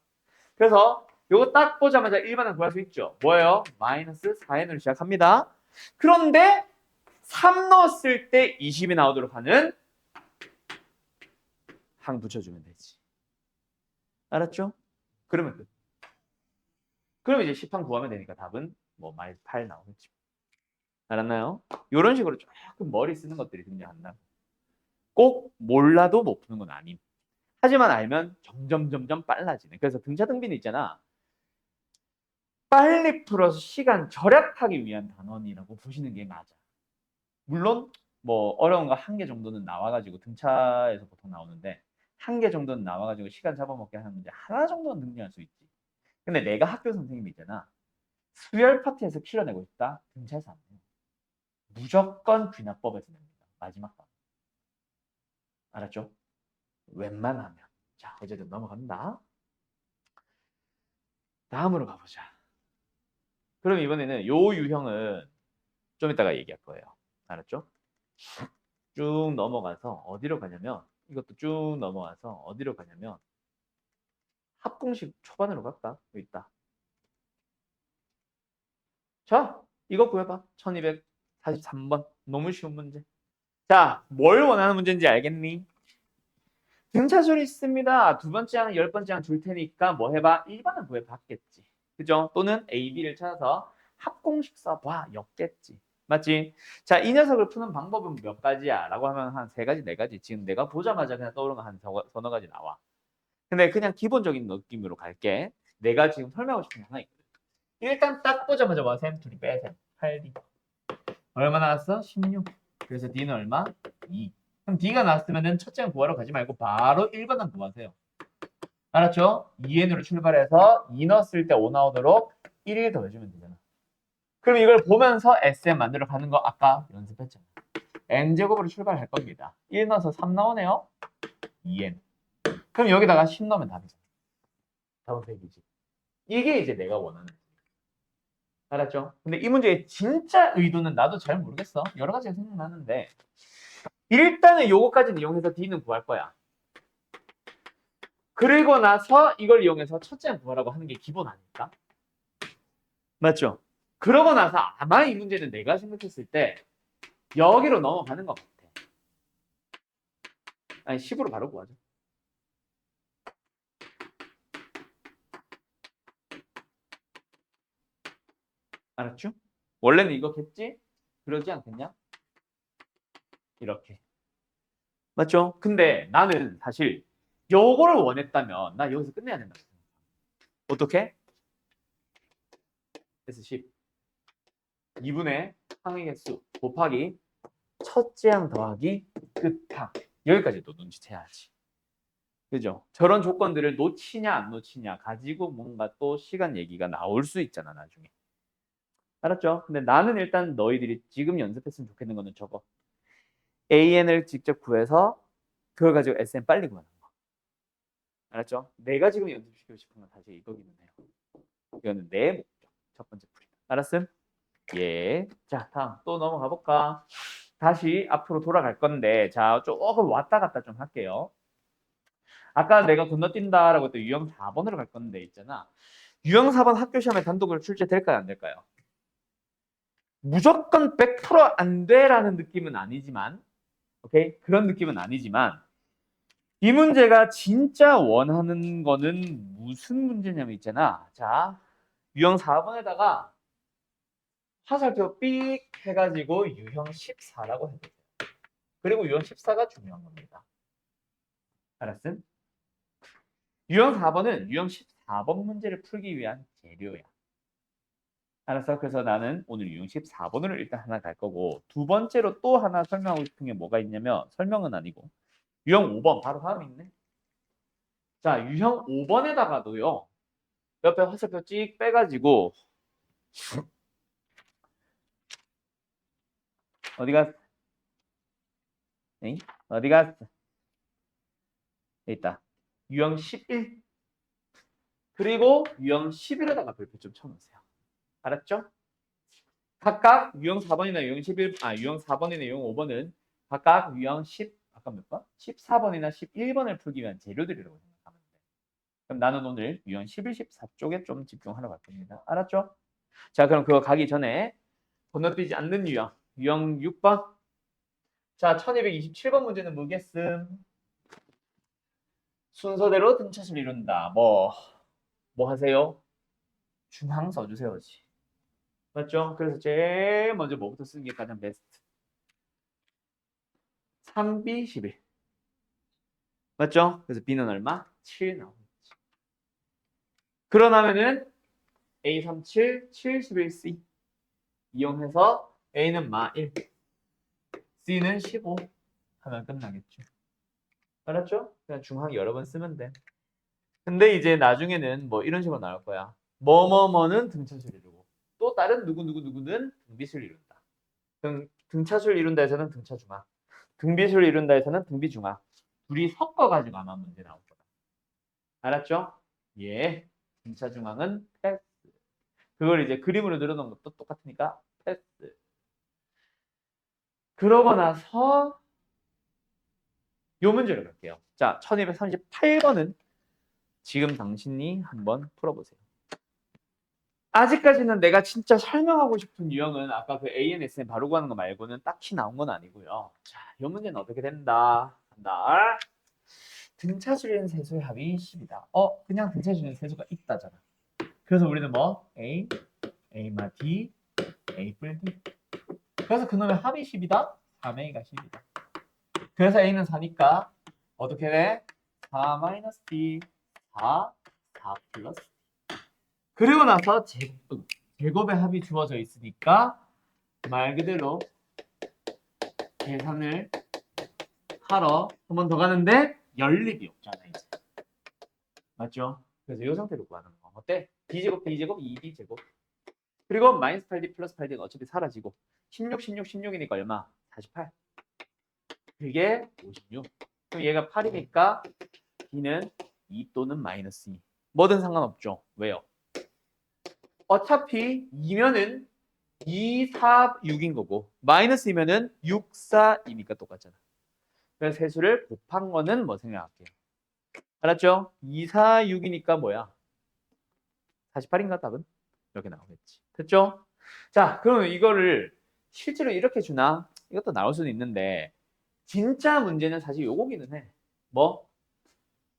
그래서 요거 딱 보자마자 1반을 구할 수 있죠. 뭐예요? 마이너스 4n으로 시작합니다. 그런데 3 넣었을 때 20이 나오도록 하는 항 붙여주면 되지. 알았죠? 그러면 끝. 그럼 이제 10항 구하면 되니까 답은 뭐 마이너스 8 나오겠지. 알았나요? 이런 식으로 조금 머리 쓰는 것들이 등장한다. 꼭 몰라도 못 푸는 건 아님. 하지만 알면 점점 빨라지는. 그래서 등차등비는 있잖아. 빨리 풀어서 시간 절약하기 위한 단원이라고 보시는 게 맞아. 물론 뭐 어려운 거 한 개 정도는 나와가지고 등차에서 보통 나오는데 한 개 정도는 나와가지고 시간 잡아먹게 하는 문제 하나 정도는 등장할 수 있지. 근데 내가 학교 선생님이 있잖아. 수열 파트에서 키워내고 싶다? 등차에서 안 돼요. 무조건 귀납법에서 냅니다. 마지막 번. 알았죠? 웬만하면. 자, 어쨌든 넘어간다. 다음으로 가보자. 그럼 이번에는 요 유형은 좀 이따가 얘기할 거예요. 알았죠? 쭉 넘어가서 어디로 가냐면 이것도 쭉 넘어가서 어디로 가냐면 합공식 초반으로 갈까? 여기 있다. 자, 이거 구해봐. 1200 43번. 너무 쉬운 문제. 자, 뭘 원하는 문제인지 알겠니? 등차술이 있습니다. 두 번째 항, 10번째 항 줄 테니까 뭐 해봐? 1번은 구해봤겠지. 그죠? 또는 A, B를 찾아서 합공식 써봐. 였겠지. 맞지? 자, 이 녀석을 푸는 방법은 몇 가지야? 라고 하면 한 3가지, 4가지. 지금 내가 보자마자 그냥 떠오르는 한 서너 가지 나와. 근데 그냥 기본적인 느낌으로 갈게. 내가 지금 설명하고 싶은 게 하나 있거든. 일단 딱 보자마자 와, 셈, 둘이 빼셈. 8D. 얼마 나왔어? 16. 그래서 D는 얼마? 2. 그럼 D가 나왔으면 첫째는 구하러 가지 말고 바로 1번은 구하세요. 알았죠? 2n으로 출발해서 2 넣었을 때 5 나오도록 1을 더해주면 되잖아. 그럼 이걸 보면서 SM 만들어 가는 거 아까 연습했잖아. n제곱으로 출발할 겁니다. 1 넣어서 3 나오네요. 2n. 그럼 여기다가 10 넣으면 답이잖아. 답은 100이지. 이게 이제 내가 원하는. 알았죠? 근데 이 문제의 진짜 의도는 나도 잘 모르겠어. 여러 가지가 생각나는데 일단은 요거까지는 이용해서 D는 구할 거야. 그리고 나서 이걸 이용해서 첫째는 구하라고 하는 게 기본 아닐까? 맞죠? 그러고 나서 아마 이 문제는 내가 생각했을 때 여기로 넘어가는 것 같아. 아니 10으로 바로 구하자. 알았죠? 원래는 이거겠지? 그러지 않겠냐? 이렇게. 맞죠? 근데 나는 사실 요거를 원했다면 나 여기서 끝내야 된다. 어떻게? 그래서 10. 2분의 항의 개수 곱하기 첫째 항 더하기 끝항. 여기까지도 눈치채야지. 그죠? 저런 조건들을 놓치냐 안 놓치냐 가지고 뭔가 또 시간 얘기가 나올 수 있잖아 나중에. 알았죠? 근데 나는 일단 너희들이 지금 연습했으면 좋겠는 거는 저거. AN을 직접 구해서 그걸 가지고 SM 빨리 구하는 거. 알았죠? 내가 지금 연습시키고 싶은 건 사실 이거기는 해요. 이거는 내 목적. 첫 번째 풀이. 알았음? 예. 자, 다음 또 넘어가 볼까? 다시 앞으로 돌아갈 건데, 자, 조금 왔다 갔다 좀 할게요. 아까 내가 건너뛴다라고 했던 유형 4번으로 갈 건데 있잖아. 유형 4번 학교 시험에 단독으로 출제될까요? 안 될까요? 무조건 100%안 돼라는 느낌은 아니지만, 오케이? 그런 느낌은 아니지만, 이 문제가 진짜 원하는 거는 무슨 문제냐면 있잖아. 자, 유형 4번에다가 화살표 삑 해가지고 유형 14라고 해주세요. 그리고 유형 14가 중요한 겁니다. 알았음? 유형 4번은 유형 14번 문제를 풀기 위한 재료야. 알았어? 그래서 나는 오늘 유형 14번으로 일단 하나 갈 거고 두 번째로 또 하나 설명하고 싶은 게 뭐가 있냐면 설명은 아니고 유형 5번 바로 다음에 있네. 자, 유형 5번에다가도요. 옆에 화살표 찍 빼가지고 어디 갔어? 에이? 어디 갔어? 여기 있다. 유형 11 그리고 유형 11에다가 별표 좀 쳐놓으세요. 알았죠? 각각 유형 4번이나 유형 11, 유형 4번이나 유형 5번은 각각 유형 10, 아까 몇 번? 14번이나 11번을 풀기 위한 재료들이라고 생각하면 돼. 그럼 나는 오늘 유형 11, 14 쪽에 좀 집중하러 갈 겁니다. 알았죠? 자, 그럼 그거 가기 전에 건너뛰지 않는 유형, 유형 6번. 자, 1227번 문제는 뭐겠음? 순서대로 등차수를 이룬다. 뭐 하세요? 중항 써주세요. 맞죠? 그래서 제일 먼저 뭐부터 쓰는 게 가장 베스트? 3B 11. 맞죠? 그래서 B는 얼마? 7 나오겠지. 그러나면은 A37, 71C 이용해서 A는 마 1, C는 15 하면 끝나겠죠. 알았죠? 그냥 중항 여러 번 쓰면 돼. 근데 이제 나중에는 뭐 이런 식으로 나올 거야. 뭐뭐뭐는 등차수를 이루고 또 다른 누구누구누구는 등비수를 이룬다. 등차수를 이룬다 해서는 등차중항, 등비수를 이룬다 해서는 등비중항. 둘이 섞어가지고 아마 문제 나올 거다. 알았죠? 예. 등차중항은 패스. 그걸 이제 그림으로 늘어놓은 것도 똑같으니까 패스. 그러고 나서 요 문제로 갈게요. 자, 1238번은 지금 당신이 한번 풀어보세요. 아직까지는 내가 진짜 설명하고 싶은 유형은 아까 그 ANSN 바로 구하는 거 말고는 딱히 나온 건 아니고요. 자, 이 문제는 어떻게 된다? 간다. 등차수인 세수의 합이 10이다. 그냥 등차수인 세수가 있다잖아. 그래서 우리는 뭐? A, A마 D, A 뿔 D. 그래서 그놈의 합이 10이다? 3A가 10이다. 그래서 A는 4니까 어떻게 돼? 4 마이너스 D, 4 플러스 D. 그리고 나서 제곱의 합이 주어져 있으니까 말 그대로 계산을 하러 한 번 더 가는데 연립이 없잖아 이제. 맞죠? 그래서 이 상태로 구하는 거. 어때? D제곱, D제곱, 2D제곱. 그리고 마이너스 8D 플러스 8D는 어차피 사라지고 16, 16, 16이니까 얼마? 48. 그게 56. 그럼 얘가 8이니까 D는 2 또는 마이너스 2. 뭐든 상관없죠. 왜요? 어차피 2면은 2, 4, 6인 거고 마이너스 2면은 6, 4, 2니까 똑같잖아. 그래서 세수를 곱한 거는 뭐 생각할게요. 알았죠? 2, 4, 6이니까 뭐야? 48인가 답은? 이렇게 나오겠지. 됐죠? 자, 그러면 이거를 실제로 이렇게 주나? 이것도 나올 수도 있는데 진짜 문제는 사실 요거기는 해. 뭐?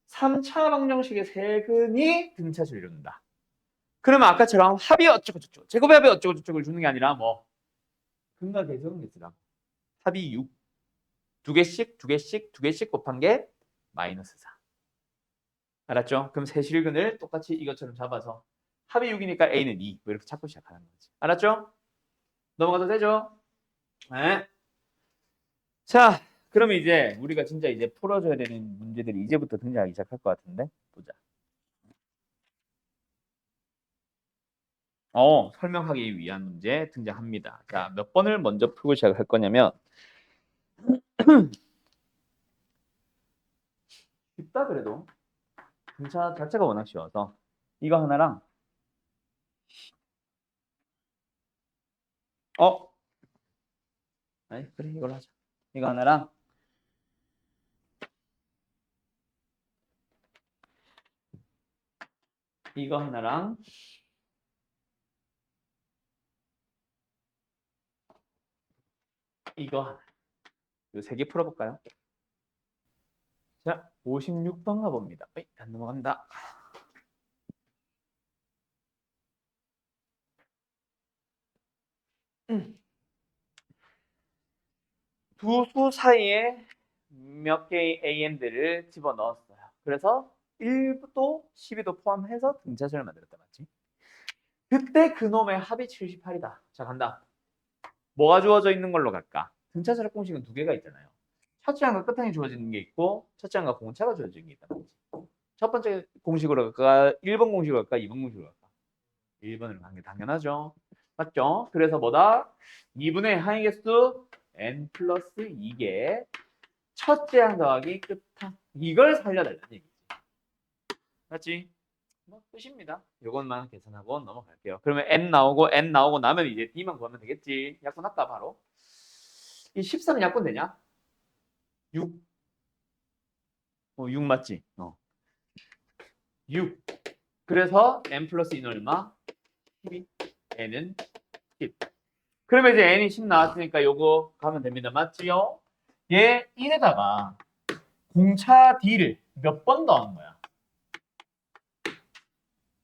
3차 방정식의 세근이 등차수를 이룬다. 그러면 아까처럼 합이 어쩌고 저쩌고 제곱의 합이 어쩌고 저쩌고를 주는 게 아니라 뭐 근과 계수는 있으라고. 합이 6. 두 개씩, 두 개씩, 두 개씩 곱한 게 마이너스 4. 알았죠? 그럼 세실근을 똑같이 이것처럼 잡아서 합이 6이니까 A는 2. 뭐 이렇게 찾고 시작하는 거지. 알았죠? 넘어가도 되죠? 네. 자, 그러면 이제 우리가 진짜 이제 풀어줘야 되는 문제들이 이제부터 등장하기 시작할 것 같은데 보자. 설명하기 위한 문제 등장합니다. 자, 몇 번을 먼저 풀고 시작할 거냐면 쉽다 그래도 등차 자체가 워낙 쉬워서 이거 하나랑 아니 그래 이걸로 하자. 이거 하나랑 이거 하나랑 이거 하나. 이 세 개 풀어볼까요? 자, 56번 가봅니다. 안 넘어간다. 두 수 사이에 몇 개의 AN들을 집어넣었어요. 그래서 1도 12도 포함해서 등차수를 만들었다. 맞지? 그때 그놈의 합이 78이다. 자, 간다. 뭐가 주어져 있는 걸로 갈까? 등차수의 공식은 두 개가 있잖아요. 첫째 항과 끝항이 주어지는 게 있고 첫째 항과 공차가 주어지는 게 있다. 맞지? 첫 번째 공식으로 갈까? 1번 공식으로 갈까? 2번 공식으로 갈까? 1번으로 가는 게 당연하죠. 맞죠? 그래서 뭐다? 2분의 항의 개수 n 플러스 2개 첫째 항 더하기 끝항 이걸 살려달라는 얘기지. 맞지? 뭐 끝입니다. 이것만 계산하고 넘어갈게요. 그러면 n 나오고 나면 이제 d만 구하면 되겠지. 약분할까 바로? 이 13 약분 되냐? 6. 6 맞지? 6. 그래서 n 플러스 2는 얼마? 12. n은 10. 그러면 이제 n이 10 나왔으니까 요거 가면 됩니다. 맞지요? 얘 1에다가 공차 d를 몇 번 더한 거야?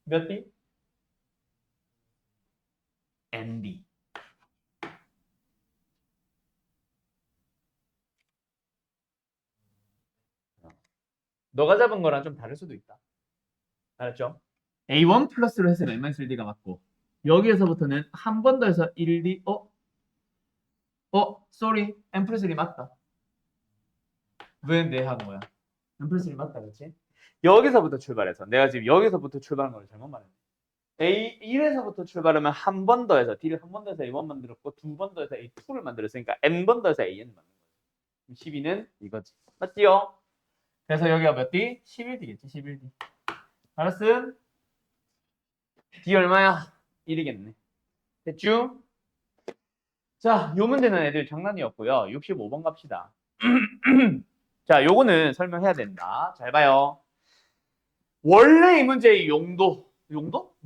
몇 d? nd. 너가 잡은 거랑 좀 다를 수도 있다. 알았죠? A1 플러스로 해서 -1D가 맞고 여기에서부터는 한 번 더 해서 1D sorry M 플러스 1이 맞다. 왜 내 한 거야? M 플러스 1이 맞다 그렇지? 여기서부터 출발해서 내가 지금 여기서부터 출발한 걸 잘못 말했네. A1에서부터 출발하면 한 번 더 해서 D를 한 번 더 해서 A1 만들었고 두 번 더 해서 A2를 만들었으니까 N번 더 해서 AN을 만든 거지. 12는 이거지. 맞지요? 그래서 여기가 몇 D? 11D겠지 11D. 알았음? D 얼마야? 1이겠네. 됐죠? 자, 요 문제는 애들 장난이었고요. 65번 갑시다. 자, 요거는 설명해야 된다. 잘 봐요. 원래 이 문제의 용도, 용도?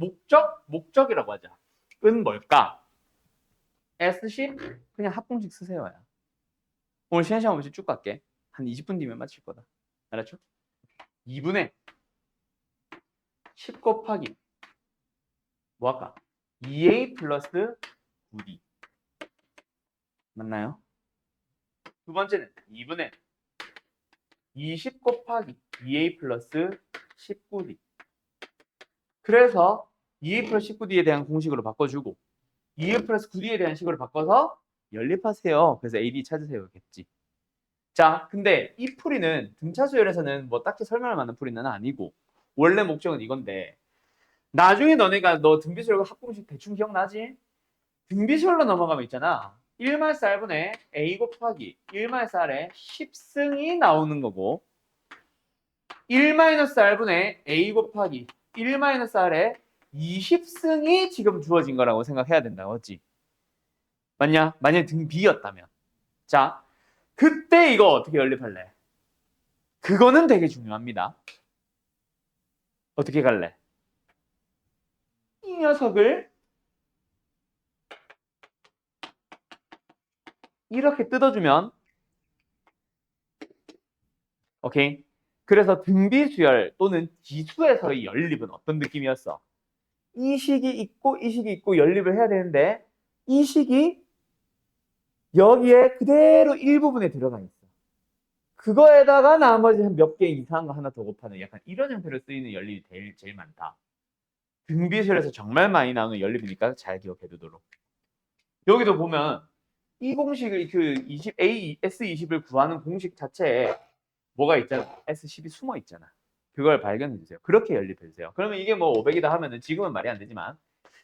목적이라고 하자. 은 뭘까? S10 그냥 합공식 쓰세요. 야. 오늘 시간 없이 쭉 갈게. 한 20분 뒤면 마칠 거다. 알았죠? 2분의 10 곱하기 뭐 할까? 2a 플러스 9d 맞나요? 두 번째는 2분의 20 곱하기 2a 플러스 19d 그래서 2a 플러스 19d에 대한 공식으로 바꿔주고 2a 플러스 9d에 대한 식으로 바꿔서 연립하세요. 그래서 AD 찾으세요겠지. 자, 근데 이 풀이는 등차수열에서는 뭐 딱히 설명할 만한 풀이는 아니고 원래 목적은 이건데 나중에 너네가 너 등비수열과 합공식 대충 기억나지? 등비수열로 넘어가면 있잖아. 1마이너스 R분의 A 곱하기 1마이너스 R의 10승이 나오는 거고 1마이너스 R분의 A 곱하기 1마이너스 R의 20승이 지금 주어진 거라고 생각해야 된다. 맞지? 맞냐? 만약에 등비였다면. 자, 그때 이거 어떻게 연립할래? 그거는 되게 중요합니다. 어떻게 갈래? 이 녀석을 이렇게 뜯어주면 오케이? 그래서 등비수열 또는 지수에서의 연립은 어떤 느낌이었어? 이 식이 있고 이 식이 있고 연립을 해야 되는데 이 식이 여기에 그대로 일부분에 들어가 있어. 그거에다가 나머지 한 몇 개 이상한 거 하나 더 곱하는 약간 이런 형태로 쓰이는 연립이 제일 많다. 등비수열에서 정말 많이 나오는 연립이니까 잘 기억해 두도록. 여기도 보면 이 공식을 그 20A S20을 구하는 공식 자체에 뭐가 있잖아. S10이 숨어 있잖아. 그걸 발견해 주세요. 그렇게 연립해 주세요. 그러면 이게 뭐 500이다 하면은 지금은 말이 안 되지만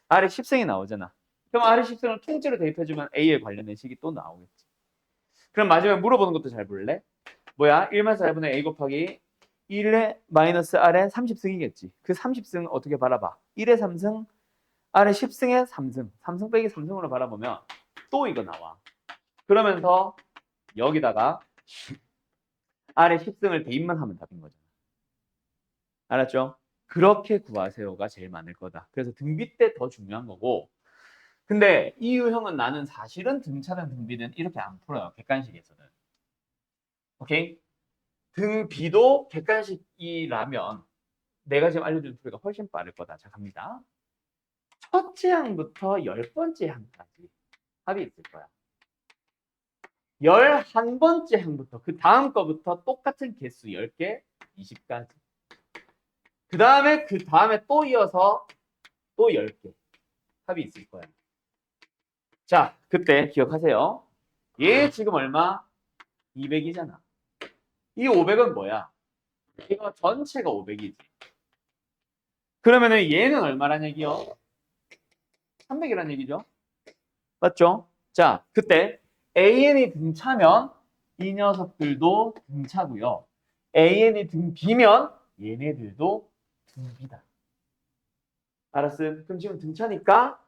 아래 10승이 나오잖아. 그럼 아래 10승을 통째로 대입해 주면 A에 관련된 식이 또 나오겠지. 그럼 마지막에 물어보는 것도 잘 볼래? 뭐야? 1-4분의 A 곱하기 1의 마이너스 R의 30승이겠지. 그 30승 어떻게 바라봐? 1의 3승, R의 10승의 3승. 3승 빼기 3승으로 바라보면 또 이거 나와. 그러면서 여기다가 R의 10승을 대입만 하면 답인 거잖아. 알았죠? 그렇게 구하세요가 제일 많을 거다. 그래서 등비 때 더 중요한 거고. 근데 이 유형은 나는 사실은 등차든 등비든 이렇게 안 풀어요. 객관식에서는. 오케이? 등비도 객관식이라면 내가 지금 알려준 풀이가 훨씬 빠를 거다. 자, 갑니다. 첫째 항부터 10번째 항까지 합이 있을 거야. 11번째 항부터 그 다음 거부터 똑같은 개수 10개, 20까지. 그 다음에 또 이어서 또 10개 합이 있을 거야. 자, 그때 기억하세요. 얘 지금 얼마? 200이잖아. 이 500은 뭐야? 이거 전체가 500이지. 그러면은 얘는 얼마란 얘기요? 300이란 얘기죠. 맞죠? 자, 그때 AN이 등차면 이 녀석들도 등차고요. AN이 등비면 얘네들도 등비다. 알았음? 그럼 지금 등차니까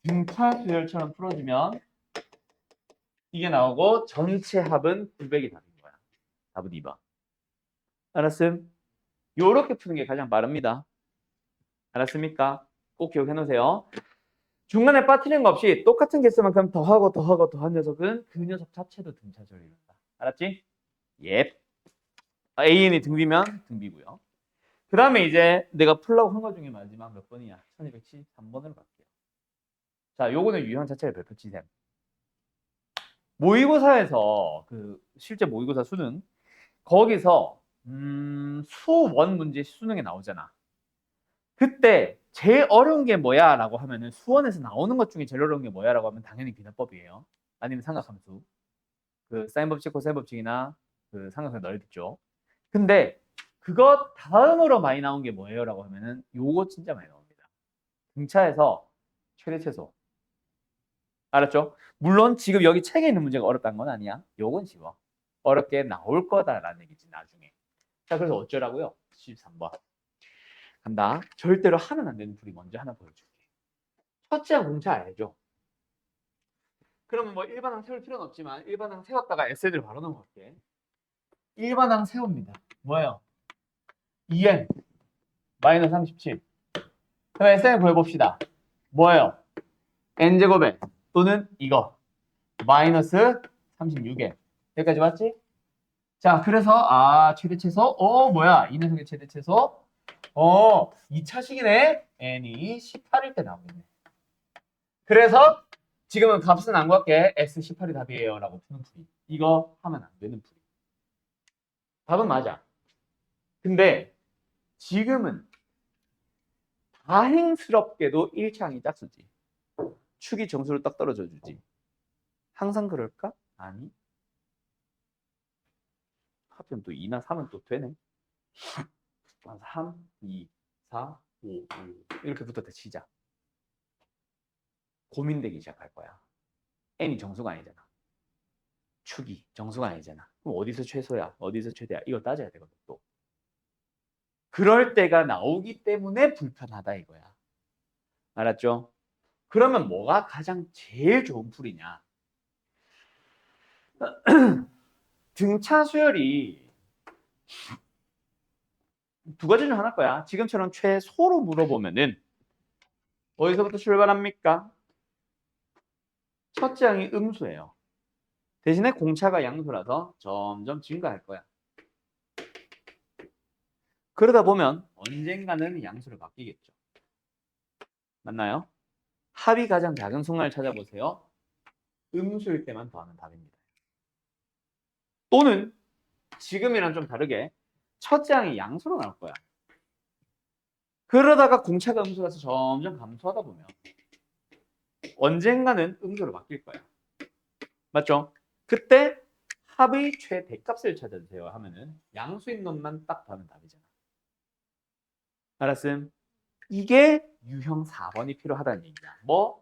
등차 수열처럼 풀어주면 이게 나오고 전체 합은 900이 답인 거야. 답은 2번. 알았음? 요렇게 푸는 게 가장 빠릅니다. 알았습니까? 꼭 기억해 놓으세요. 중간에 빠뜨리는 거 없이 똑같은 개수만큼 더하고 더한 녀석은 그 녀석 자체도 등차수열이 된다. 알았지? 예. AN이 등비면 등비고요. 그 다음에 이제 내가 풀라고 한 거 중에 마지막 몇 번이야? 1273번으로 갈게요. 자, 요거는 유형 자체를 별표 치셈. 모의고사에서 그 실제 모의고사 수능 거기서 수원 문제 수능에 나오잖아. 그때 제일 어려운 게 뭐야? 라고 하면은 수원에서 나오는 것 중에 제일 어려운 게 뭐야? 라고 하면 당연히 비례법이에요. 아니면 삼각함수. 그 사인 법칙, 코사인 법칙이나 그 삼각형 넓이죠. 근데 그거 다음으로 많이 나온 게 뭐예요? 라고 하면은 요거 진짜 많이 나옵니다. 등차에서 최대 최소. 알았죠? 물론 지금 여기 책에 있는 문제가 어렵다는 건 아니야. 요건 쉬워. 어렵게 나올 거다라는 얘기지 나중에. 자, 그래서 어쩌라고요? 13번. 간다. 절대로 하면 안 되는 풀이 먼저 하나 보여줄게. 첫째 공차 알죠? 그러면 뭐 일반항 세울 필요는 없지만 일반항 세웠다가 에세이들 바로 넘어갈게. 일반항 세웁니다. 뭐예요? 2n 마이너스 37. 그럼 SN 구해봅시다. 뭐예요? n제곱에 또는 이거 마이너스 36에 여기까지 맞지? 자, 그래서 최대 최소 뭐야? 이 녀석의 최대 최소 2차식이네. n이 18일 때 나오겠네. 그래서 지금은 값은 안 구할게. s 18이 답이에요 라고 푸는 풀이. 이거 하면 안 되는 풀이. 답은 맞아. 근데 지금은 다행스럽게도 1차항이 짝수지. 축이 정수를 딱 떨어져 주지. 항상 그럴까? 아니. 합치면 또 2나 3은 또 되네. 3, 2, 4, 5, 5 이렇게 붙었다 치자. 고민되기 시작할 거야. n이 정수가 아니잖아. 축이 정수가 아니잖아. 그럼 어디서 최소야? 어디서 최대야? 이거 따져야 되거든 또. 그럴 때가 나오기 때문에 불편하다 이거야. 알았죠? 그러면 뭐가 가장 제일 좋은 풀이냐? 등차 수열이 두 가지 중 하나일 거야. 지금처럼 최소로 물어보면은 어디서부터 출발합니까? 첫째 항이 음수예요. 대신에 공차가 양수라서 점점 증가할 거야. 그러다 보면 언젠가는 양수를 바뀌겠죠. 맞나요? 합이 가장 작은 순간을 찾아보세요. 음수일 때만 더하면 답입니다. 또는 지금이랑 좀 다르게 첫째 항이 양수로 나올 거야. 그러다가 공차가 음수라서 점점 감소하다 보면 언젠가는 음수로 바뀔 거야. 맞죠? 그때 합의 최대값을 찾아주세요 하면은 양수인 놈만 딱 더하면 답이잖아. 알았음? 이게 유형 4번이 필요하다는 얘기야. 뭐?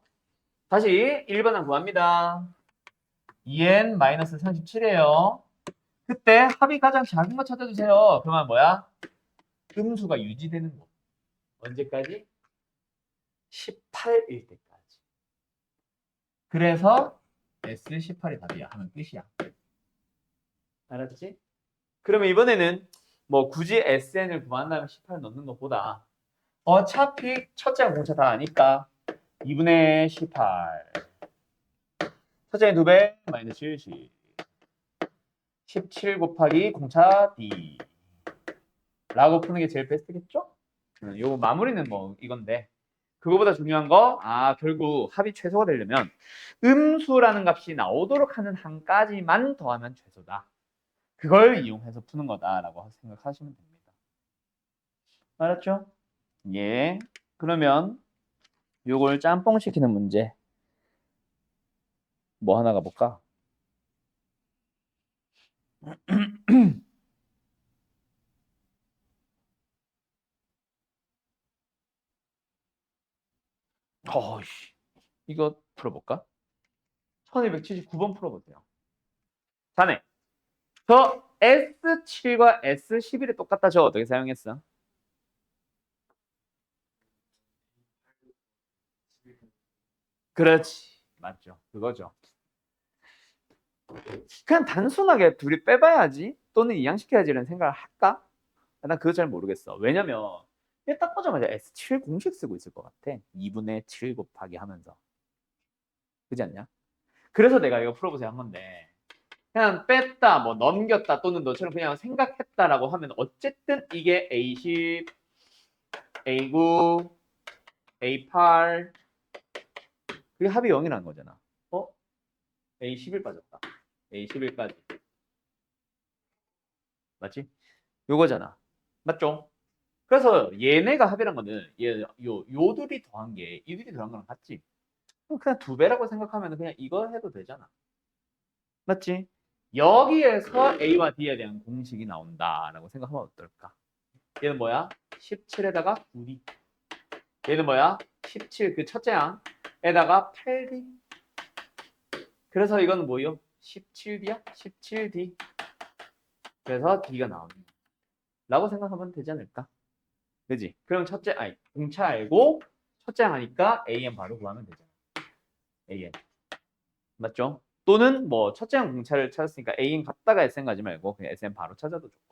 다시 1번은 구합니다. 2n-37이에요. 그때 합이 가장 작은 거 찾아주세요. 그러면 뭐야? 음수가 유지되는 거. 언제까지? 18일 때까지. 그래서 S18이 답이야 하면 끝이야. 알았지? 그러면 이번에는 뭐 굳이 SN을 구한다면 18 넣는 것보다 어차피 첫째랑 공차 다 아니까 2분의 18 첫째는 2배 마이너스 70 17 곱하기 공차 D 라고 푸는 게 제일 베스트겠죠? 요 마무리는 뭐 이건데 그거보다 중요한 거 결국 합이 최소가 되려면 음수라는 값이 나오도록 하는 한까지만 더하면 최소다. 그걸 이용해서 푸는 거다라고 생각하시면 됩니다. 알았죠? 예. 그러면 요걸 짬뽕 시키는 문제 뭐 하나 가볼까? 어이씨. 이거 풀어볼까? 1279번 풀어보세요. 자네. 저 S7과 S11이 똑같다. 저 어떻게 사용했어? 그렇지. 맞죠. 그거죠. 그냥 단순하게 둘이 빼봐야지 또는 이양시켜야지라는 생각을 할까? 난 그거 잘 모르겠어. 왜냐면 얘 딱 보자마자 S7 공식 쓰고 있을 것 같아. 2분의 7 곱하기 하면서. 그렇지 않냐? 그래서 내가 이거 풀어보세요 한 건데 그냥 뺐다, 뭐 넘겼다 또는 너처럼 그냥 생각했다라고 하면 어쨌든 이게 A10, A9, A8 그게 합이 0이라는 거잖아. A11 빠졌다. A11까지. 맞지? 요거잖아. 맞죠? 그래서 얘네가 합이란 거는 요들이 더한 게 이들이 더한 거랑 같지. 그냥 2배라고 생각하면 그냥 이거 해도 되잖아. 맞지? 여기에서 A와 D에 대한 공식이 나온다라고 생각하면 어떨까? 얘는 뭐야? 17에다가 9D. 얘는 뭐야? 17 그 첫째 항에다가 8D. 그래서 이건 뭐요? 17D야? 17D. 그래서 D가 나오는 라고 생각하면 되지 않을까? 그지? 그럼 공차 알고 첫째 항 하니까 AN 바로 구하면 되잖아. AN. 맞죠? 또는 뭐 첫째 항 공차를 찾았으니까 AN 갖다가 SN 가지 말고 그냥 SN 바로 찾아도 좋고.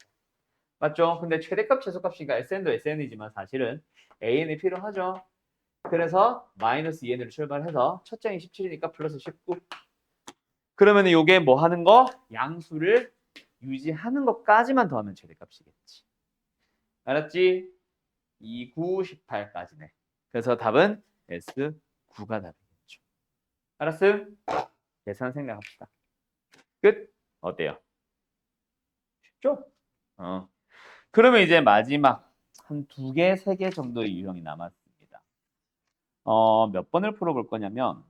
맞죠? 근데 최대값, 최소값이니까 SN도 SN이지만 사실은 AN이 필요하죠. 그래서 마이너스 2n으로 출발해서 첫 장이 17이니까 플러스 19. 그러면 이게 뭐 하는 거? 양수를 유지하는 것까지만 더하면 최대값이겠지. 알았지? 2, 9, 18까지네. 그래서 답은 S9가 답이겠죠. 알았음? 계산 생각합시다. 끝? 어때요? 쉽죠? 그러면 이제 마지막 한 2개, 3개 정도의 유형이 남았습니다. 몇 번을 풀어볼 거냐면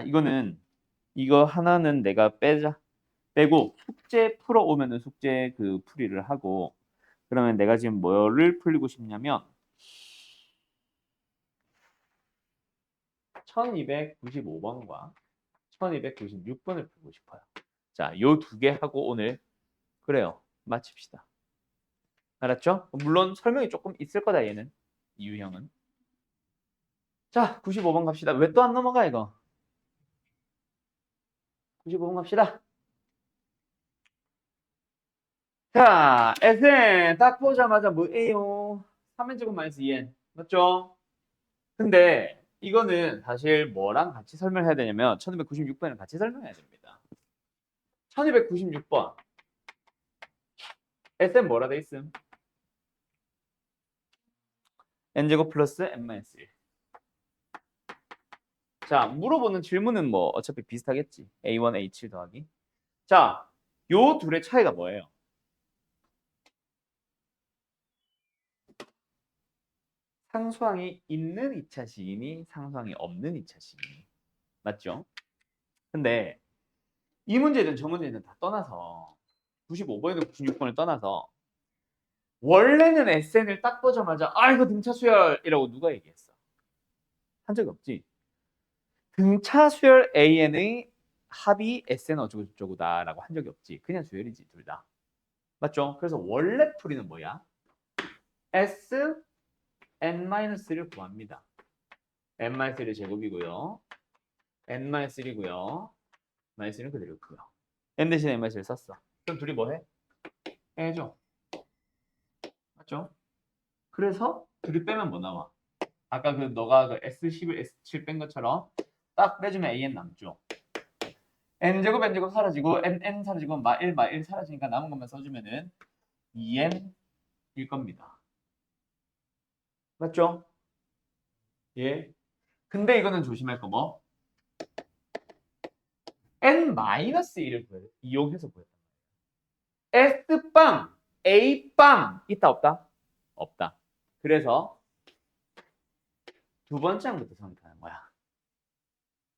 이거는 이거 하나는 내가 빼고 숙제 풀어오면은 숙제 그 풀이를 하고 그러면 내가 지금 뭐를 풀리고 싶냐면 1295번과 1296번을 풀고 싶어요. 자, 요 2개 하고 오늘 그래요. 마칩시다. 알았죠? 물론 설명이 조금 있을 거다 얘는. 이 유형은. 자, 95번 갑시다. 왜 또 안 넘어가 이거? 95번 갑시다. 자, SN 딱 보자마자 뭐예요? 3n제곱 마이너스 2n. 맞죠? 근데 이거는 사실 뭐랑 같이 설명해야 되냐면 1296번이랑 같이 설명해야 됩니다. 1296번. SN 뭐라 돼 있음? n제곱 플러스 n-1. 자, 물어보는 질문은 뭐 어차피 비슷하겠지. A1, A7 더하기. 자, 요 둘의 차이가 뭐예요? 상수항이 있는 2차 시인이 상수항이 없는 2차 시인이. 맞죠? 근데 이 문제는 저 문제는 다 떠나서 95번에도 96번을 떠나서 원래는 SN을 딱 보자마자 이거 등차 수열이라고 누가 얘기했어? 한 적이 없지. 등차 수열 AN의 합이 SN 어쩌고저쩌고다라고 한 적이 없지. 그냥 수열이지 둘 다. 맞죠? 그래서 원래 풀이는 뭐야? Sn-를 구합니다. n-1의 제곱이고요. n-1이고요. 마이너스는 그대로 있고요. n 대신에 n-를 썼어. 그럼 둘이 뭐 해? 해줘. 맞죠? 그래서 둘이 빼면 뭐 나와? 아까 그 너가 그 S11, S7 뺀 것처럼 딱 빼주면 AN 남죠. n제곱 n제곱 사라지고 n 사라지고 마1 사라지니까 남은 것만 써주면은 2n일 겁니다. 맞죠? 예. 근데 이거는 조심할 거 뭐? n-1을 이용해서 구했단 말이야. S빵, A빵 있다 없다? 없다. 그래서 두 번째 항부터 성립하는 거야.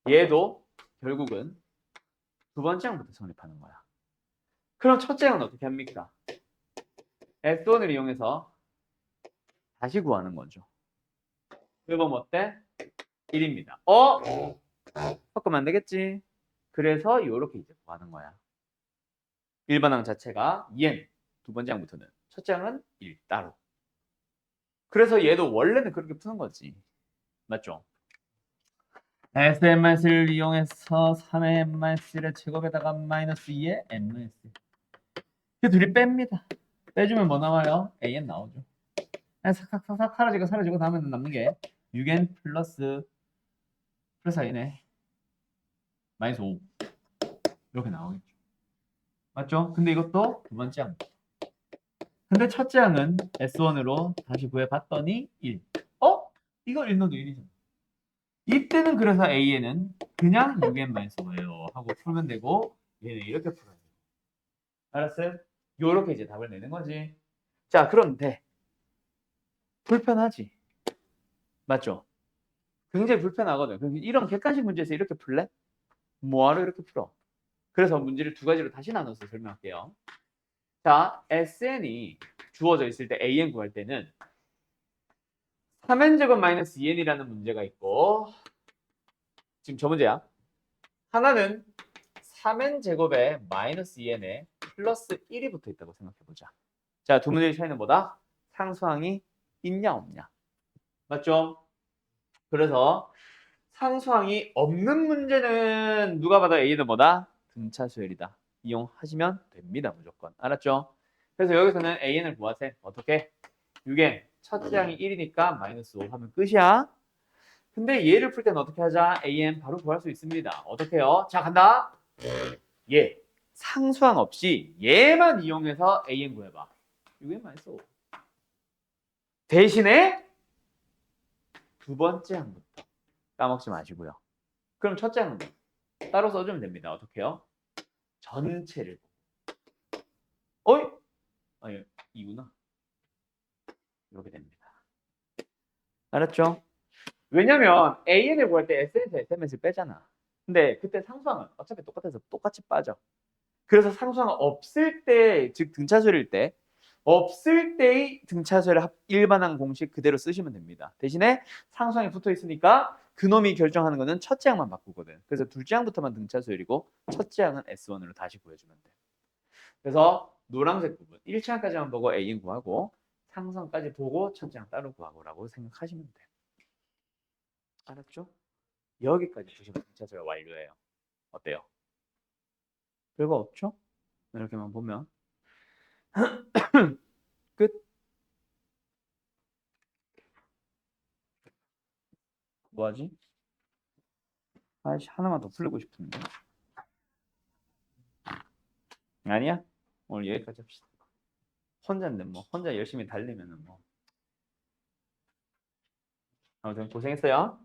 얘도 결국은 두 번째 항부터 성립하는 거야. 그럼 첫째 항은 어떻게 합니까? S1을 이용해서 다시 구하는 거죠. 그럼 어때? 1입니다. 섞으면 안 되겠지? 그래서 이렇게 이제 구하는 거야. 1번 항 자체가 2n, 두 번째 항부터는. 첫째 항은 1 따로. 그래서 얘도 원래는 그렇게 푸는 거지. 맞죠? SMS를 이용해서 3의 MS를 제곱에다가 마이너스 2의 MS. 그 둘이 뺍니다. 빼주면 뭐 나와요? AN 나오죠. 삭삭삭삭 사라지고 다음에는 남는 게 6n 플러스 4네. 마이너스 5. 이렇게 나오겠죠. 맞죠? 근데 이것도 두 번째 항. 근데 첫째 항은 S1으로 다시 구해봤더니 1. 이거 1 넣어도 1이잖아. 이때는 그래서 AN은 그냥 6n-5예요 하고 풀면 되고 얘는 이렇게 풀어야 돼요. 알았어요? 요렇게 이제 답을 내는 거지. 자, 그런데 불편하지. 맞죠? 굉장히 불편하거든. 이런 객관식 문제에서 이렇게 풀래? 뭐하러 이렇게 풀어? 그래서 문제를 두 가지로 다시 나눠서 설명할게요. 자, SN이 주어져 있을 때 AN 구할 때는 3n제곱 마이너스 2n이라는 문제가 있고 지금 저 문제야. 하나는 3n제곱에 마이너스 2n에 플러스 1이 붙어 있다고 생각해보자. 자, 두 문제의 차이는 뭐다? 상수항이 있냐 없냐. 맞죠? 그래서 상수항이 없는 문제는 누가 봐도 A는 뭐다? 등차 수열이다. 이용하시면 됩니다. 무조건. 알았죠? 그래서 여기서는 AN을 구하세요. 어떻게? 6n 첫 제항이 1이니까 마이너스 5 하면 끝이야. 근데 얘를 풀 때는 어떻게 하자? AN 바로 구할 수 있습니다. 어떻게 해요? 자, 간다. 얘 상수항 없이 얘만 이용해서 AN 구해봐. 6n 마이너스 5. 대신에 두 번째 항부터 까먹지 마시고요. 그럼 첫째 항은 따로 써주면 됩니다. 어떻게 해요? 전체를. 어이? 아니, 이구나. 이렇게 됩니다. 알았죠? 왜냐면 AN을 구할 때 SN에서 SMS를 빼잖아. 근데 그때 상수항은 어차피 똑같아서 똑같이 빠져. 그래서 상수항 없을 때, 즉 등차수일 때, 없을 때의 등차수를 일반항 공식 그대로 쓰시면 됩니다. 대신에 상수항이 붙어 있으니까 그놈이 결정하는 거는 첫째 항만 바꾸거든. 그래서 둘째 항부터만 등차수열이고 첫째 항은 S1으로 다시 구해주면 돼. 그래서 노란색 부분 1차 항까지만 보고 A인 구하고 상수항까지 보고 첫째 항 따로 구하고라고 생각하시면 돼. 알았죠? 여기까지 보시면 등차수열 완료예요. 어때요? 별거 없죠? 이렇게만 보면 끝. 뭐하지? 아이씨, 하나만 더 풀리고 싶은데. 아니야? 오늘 여기까지 합시다. 혼자인데 뭐 혼자 열심히 달리면은 뭐. 아무튼 고생했어요.